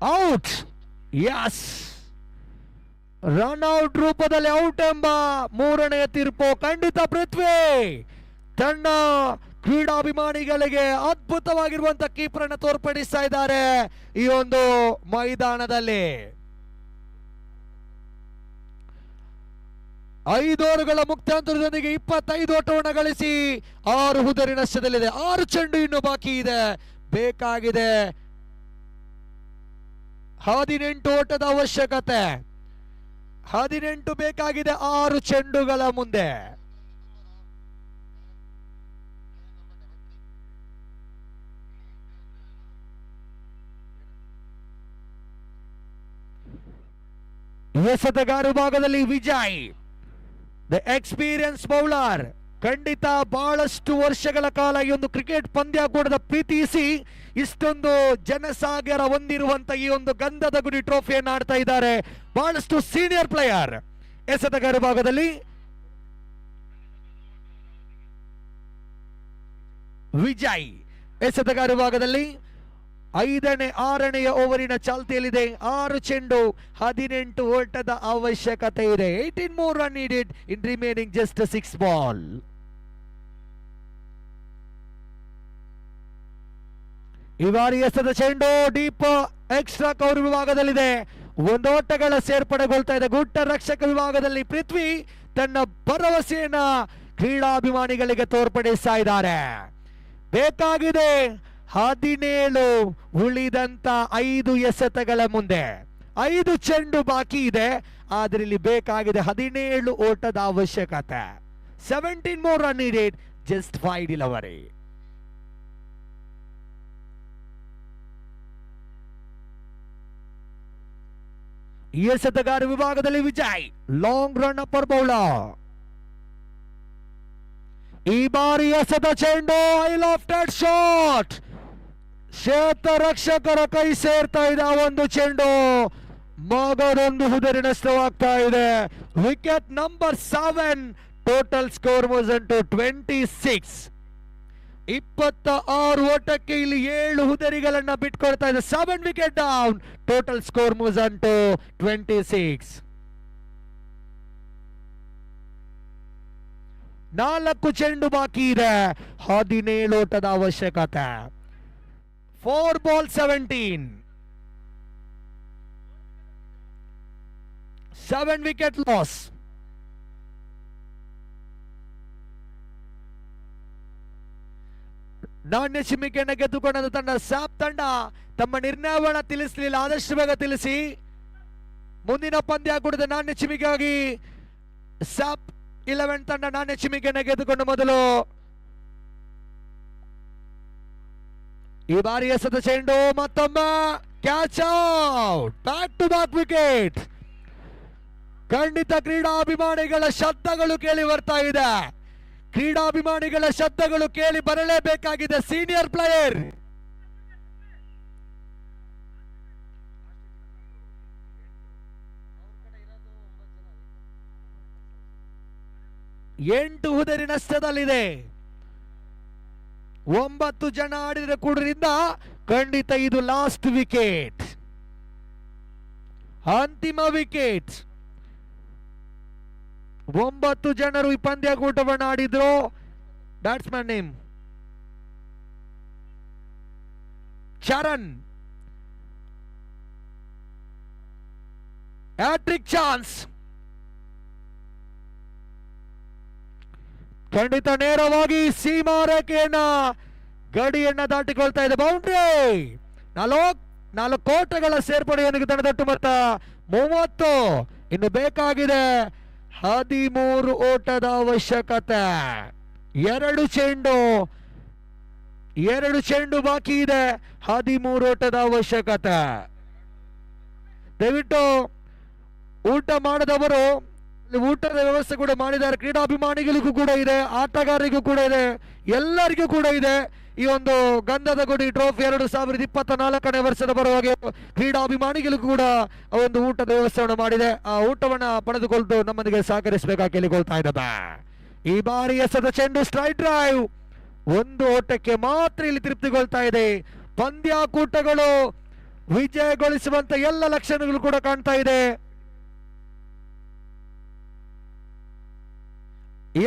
Out. Yes, run out ರೂಪದಲ್ಲಿ ಔಟ್ ಎಂಬ 3ನೆಯ ತೀರ್ಪು. ಖಂಡಿತ ಪೃಥ್ವಿ ತನ್ನ ಕ್ರೀಡಾಭಿಮಾನಿಗಳಿಗೆ ಅದ್ಭುತವಾಗಿರುವಂತಹ ಕೀಪರ್ ಅನ್ನು ತೋರ್ಪಡಿಸ್ತಾ ಇದ್ದಾರೆ ಈ ಒಂದು ಮೈದಾನದಲ್ಲಿ. 5 ಓವರ್ಗಳ ಮುಕ್ತಾಂತರದೊಂದಿಗೆ 25 ಓಟವನ್ನು ಗಳಿಸಿ 6 ಹುದರಿ ನಷ್ಟದಲ್ಲಿದೆ. 6 ಚೆಂಡು ಇನ್ನು ಬಾಕಿ ಇದೆ. ಬೇಕಾಗಿದೆ 18 ಓಟದ ಅವಶ್ಯಕತೆ. 18 ಬೇಕಾಗಿದೆ 6 ಚೆಂಡುಗಳ ಮುಂದೆ. ಎಸೆತಗಾರ ಭಾಗದಲ್ಲಿ ವಿಜಯ್, ದ ಎಕ್ಸ್ಪೀರಿಯನ್ಸ್ ಬೌಲರ್. ಖಂಡಿತ ಬಹಳಷ್ಟು ವರ್ಷಗಳ ಕಾಲ ಈ ಒಂದು ಕ್ರಿಕೆಟ್ ಪಂದ್ಯಾಕೂಟದ ಪ್ರೀತಿಸಿ ಇಷ್ಟೊಂದು ಜನಸಾಗರ ಹೊಂದಿರುವಂತ ಈ ಒಂದು ಗಂಧದ ಗುಡಿ ಟ್ರೋಫಿಯನ್ನು ಆಡ್ತಾ ಇದ್ದಾರೆ ಬಹಳಷ್ಟು ಸೀನಿಯರ್ ಪ್ಲೇಯರ್. ಎಸೆತಗಾರ ಭಾಗದಲ್ಲಿ ವಿಜಯ್, ಎಸೆತಗಾರ ಭಾಗದಲ್ಲಿ 5ನೇ 6ನೇ ಓವರಿನ ಚಾಲ್ತಿಯಲ್ಲಿದೆ. 6 ಚೆಂಡು 18 ಓಟದ ಅವಶ್ಯಕತೆ ಇದೆ. 18 more run needed in remaining just 6 ball. ಈ ಬಾರಿ ಎಸೆದ ಚೆಂಡು ಡೀಪ್ ಎಕ್ಸ್ಟ್ರಾ ಕವರ್ ವಿಭಾಗದಲ್ಲಿದೆ. 1 ಓಟಗಳ ಸೇರ್ಪಡೆಗೊಳ್ತಾ ಇದೆ. ಗುಡ್ಡ ರಕ್ಷಕ ವಿಭಾಗದಲ್ಲಿ ಪೃಥ್ವಿ ತನ್ನ ಭರವಸೆಯನ್ನ ಕ್ರೀಡಾಭಿಮಾನಿಗಳಿಗೆ ತೋರ್ಪಡಿಸ್ತಾ ಇದ್ದಾರೆ. ಬೇಕಾಗಿದೆ 17 ಉಳಿದಂತ 5 ಎಸೆತಗಳ ಮುಂದೆ. 5 ಚೆಂಡು ಬಾಕಿ ಇದೆ, ಆದ್ರೆ ಇಲ್ಲಿ ಬೇಕಾಗಿದೆ 17 ಓಟದ ಅವಶ್ಯಕತೆ. 17 more run needed, just 5 delivery. ಎಸೆತಗಾರ ವಿಭಾಗದಲ್ಲಿ Vijay, long run upper bowler. ಈ ಬಾರಿ ಎಸೆದ ಚೆಂಡು ಐ ಲಾಫ್ಟೆಡ್ ಶಾಟ್. ಕ್ಷೇತ್ರ ರಕ್ಷಕರ ಕೈ ಸೇರ್ತಾ ಇದೆ. ಒಂದು ಚೆಂಡು ಮಗದೊಂದು ಹುದರಿ ನಷ್ಟವಾಗ್ತಾ ಇದೆ. Wicket number 7. Total score was to 26. 26 ಓಟಕ್ಕೆ ಇಲ್ಲಿ 7 ಹುದರಿಗಳನ್ನ ಬಿಟ್ಕೊಡ್ತಾ ಇದೆ. 7 wicket down. Total score was to 26. 4 ಚೆಂಡು ಬಾಕಿ ಇದೆ. 17 ಓಟದ ಅವಶ್ಯಕತೆ. 4 ball 17. 7 wicket loss. ನಾಣ್ಯ ಚಿಮ್ಮಿಕೆಯನ್ನು ಗೆದ್ದುಕೊಂಡ ತಂಡ ಸ್ಯಾಪ್ ತಂಡ ತಮ್ಮ ನಿರ್ಣಯವನ್ನು ತಿಳಿಸಲಿಲ್ಲ. ಆದಷ್ಟು ಬೇಗ ತಿಳಿಸಿ. ಮುಂದಿನ ಪಂದ್ಯಾಕೂಟದ ನಾಣ್ಯ ಚಿಮ್ಮಿಕೆಯಾಗಿ ಸ್ಯಾಪ್ 11 ತಂಡ ನಾಣ್ಯ ಚಿಮ್ಮಿಕೆಯನ್ನು ಗೆದ್ದುಕೊಂಡು ಮೊದಲು. ಈ ಬಾರಿ ಎಸೆದ ಚೆಂಡು ಮತ್ತೊಮ್ಮೆ catch out. Back to back wicket. ಖಂಡಿತ ಕ್ರೀಡಾಭಿಮಾನಿಗಳ ಶಬ್ದಗಳು ಕೇಳಿ ಬರ್ತಾ ಇದೆ. ಕ್ರೀಡಾಭಿಮಾನಿಗಳ ಶಬ್ದಗಳು ಕೇಳಿ ಬರಲೇಬೇಕಾಗಿದೆ. ಸೀನಿಯರ್ ಪ್ಲೇಯರ್ ಎಂಟು ಹುದರಿ ನಷ್ಟದಲ್ಲಿದೆ. 9 ಜನ ಆಡಿದ ಕೂಡರಿಂದ ಖಂಡಿತ ಇದು ಲಾಸ್ಟ್ ವಿಕೆಟ್, ಅಂತಿಮ ವಿಕೆಟ್. 9 ಜನರು ಈ ಪಂದ್ಯಾಕೂಟವನ್ನು ಆಡಿದ್ರು. Batsman name Charan. Hattrick chance. ಖಂಡಿತ ನೇರವಾಗಿ ಸೀಮಾ ರೇಖೆಯನ್ನ ಗಡಿಯನ್ನ ದಾಟಿಕೊಳ್ತಾ ಇದೆ. ಬೌಂಡ್ರಿ. 4 ಕೋಟೆಗಳ ಸೇರ್ಪಡೆಯನ್ನು ತಂಡದಟ್ಟು ಮೊತ್ತ 30. ಇನ್ನು ಬೇಕಾಗಿದೆ 13 ಓಟದ ಅವಶ್ಯಕತೆ. 2 ಚೆಂಡು ಬಾಕಿ ಇದೆ. 13 ಓಟದ ಅವಶ್ಯಕತೆ. ದಯವಿಟ್ಟು ಊಟ ಮಾಡದವರು ಊಟದ ವ್ಯವಸ್ಥೆ ಕೂಡ ಮಾಡಿದ್ದಾರೆ. ಕ್ರೀಡಾಭಿಮಾನಿಗಳಿಗೂ ಕೂಡ ಇದೆ, ಆಟಗಾರರಿಗೂ ಕೂಡ ಇದೆ, ಎಲ್ಲರಿಗೂ ಕೂಡ ಇದೆ. ಈ ಒಂದು ಗಂಧದ ಗುಡಿ ಟ್ರೋಫಿ 2024ನೇ ವರ್ಷದ ಬರುವಾಗ ಕ್ರೀಡಾಭಿಮಾನಿಗಳಿಗೂ ಕೂಡ ಒಂದು ಊಟದ ವ್ಯವಸ್ಥೆಯನ್ನು ಮಾಡಿದೆ. ಆ ಊಟವನ್ನ ಪಡೆದುಕೊಂಡು ನಮ್ಮೊಂದಿಗೆ ಸಹಕರಿಸಬೇಕಾಗಿ ಕೇಳಿಕೊಳ್ತಾ ಇದ್ದಾರೆ. ಈ ಬಾರಿ ಎಸೆದ ಚೆಂಡು ಸ್ಟ್ರೈಟ್ ಡ್ರೈವ್. 1 ಓಟಕ್ಕೆ ಮಾತ್ರ ಇಲ್ಲಿ ತೃಪ್ತಿಗೊಳ್ತಾ ಇದೆ. ಪಂದ್ಯಾಕೂಟಗಳು ವಿಜಯಗೊಳಿಸುವಂತ ಎಲ್ಲ ಲಕ್ಷಣಗಳು ಕೂಡ ಕಾಣ್ತಾ ಇದೆ.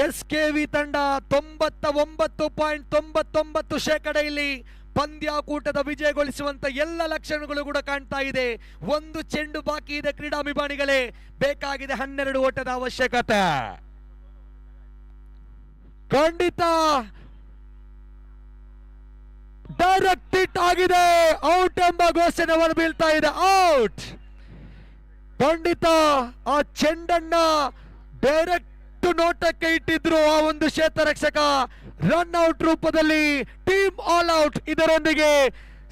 ಎಸ್ಕೆವಿ ತಂಡ 99.99% ಇಲ್ಲಿ ಪಂದ್ಯಾಕೂಟದ ವಿಜಯಗೊಳಿಸುವಂತ ಎಲ್ಲ ಲಕ್ಷಣಗಳು ಕೂಡ ಕಾಣ್ತಾ ಇದೆ. 1 ಚೆಂಡು ಬಾಕಿ ಇದೆ. ಕ್ರೀಡಾಭಿಮಾನಿಗಳೇ, ಬೇಕಾಗಿದೆ 12 ಓಟದ ಅವಶ್ಯಕತೆ. ಖಂಡಿತ ಡೈರೆಕ್ಟ್ ಹಿಟ್ ಆಗಿದೆ. ಔಟ್ ಎಂಬ ಘೋಷಣೆ ಹೊರಬೀಳ್ತಾ ಇದೆ. ಔಟ್. ಪಂಡಿತ ಆ ಚೆಂಡನ್ನ ಡೈರೆಕ್ಟ್ ನೋಟಕ್ಕೆ ಇಟ್ಟಿದ್ರು ಆ ಒಂದು ಕ್ಷೇತ್ರ ರಕ್ಷಕ. ರನ್ ಔಟ್ ರೂಪದಲ್ಲಿ ಟೀಮ್ ಆಲ್ ಔಟ್. ಇದರೊಂದಿಗೆ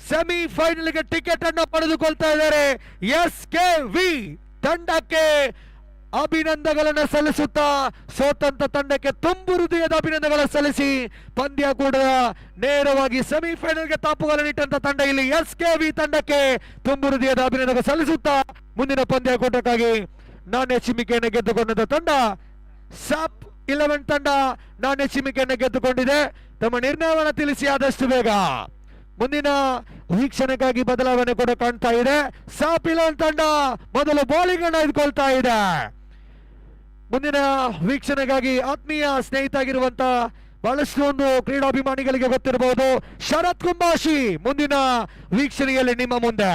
ಸೆಮಿಫೈನಲ್ಗೆ ಟಿಕೆಟ್ ಅನ್ನು ಪಡೆದುಕೊಳ್ತಾ ಇದ್ದಾರೆ. SKV ತಂಡಕ್ಕೆ ಅಭಿನಂದನೆಗಳನ್ನು ಸಲ್ಲಿಸುತ್ತಾ ಸೋತಂತ ತಂಡಕ್ಕೆ ತುಂಬು ಹೃದಯದ ಅಭಿನಂದನೆಗಳನ್ನು ಸಲ್ಲಿಸಿ ಪಂದ್ಯ ಕೂಡ ನೇರವಾಗಿ ಸೆಮಿಫೈನಲ್ಗೆ ತಾಪುಗಾಲನ್ನಿಟ್ಟಂತ ತಂಡ ಇಲ್ಲಿ SKV ತಂಡಕ್ಕೆ ತುಂಬು ಹೃದಯದ ಅಭಿನಂದನೆ ಸಲ್ಲಿಸುತ್ತಾ ಮುಂದಿನ ಪಂದ್ಯಾಕೂಟಕ್ಕಾಗಿ ನಾಣ್ಯ ಚಿಮ್ಮಿಕೆಯನ್ನು ಗೆದ್ದುಕೊಂಡಂತ ತಂಡ ಸಾಪ್ 11 ತಂಡ ನಾಣ್ಯ ಚಿಮ್ಮಿಕೆಯನ್ನು ಗೆದ್ದುಕೊಂಡಿದೆ. ತಮ್ಮ ನಿರ್ಣಯವನ್ನು ತಿಳಿಸಿ ಆದಷ್ಟು ಬೇಗ. ಮುಂದಿನ ವೀಕ್ಷಣೆಗಾಗಿ ಬದಲಾವಣೆ ಕೂಡ ಕಾಣ್ತಾ ಇದೆ. ಸಾಪ್ 11 ತಂಡ ಮೊದಲು ಬೌಲಿಂಗ್ ಅನ್ನು ಆಯ್ದುಕೊಳ್ತಾ ಇದೆ. ಮುಂದಿನ ವೀಕ್ಷಣೆಗಾಗಿ ಆತ್ಮೀಯ ಸ್ನೇಹಿತ ಆಗಿರುವಂತ ಬಹಳಷ್ಟು ಒಂದು ಕ್ರೀಡಾಭಿಮಾನಿಗಳಿಗೆ ಗೊತ್ತಿರಬಹುದು ಶರತ್ ಕುಂಬಾಶಿ ಮುಂದಿನ ವೀಕ್ಷಣೆಯಲ್ಲಿ ನಿಮ್ಮ ಮುಂದೆ.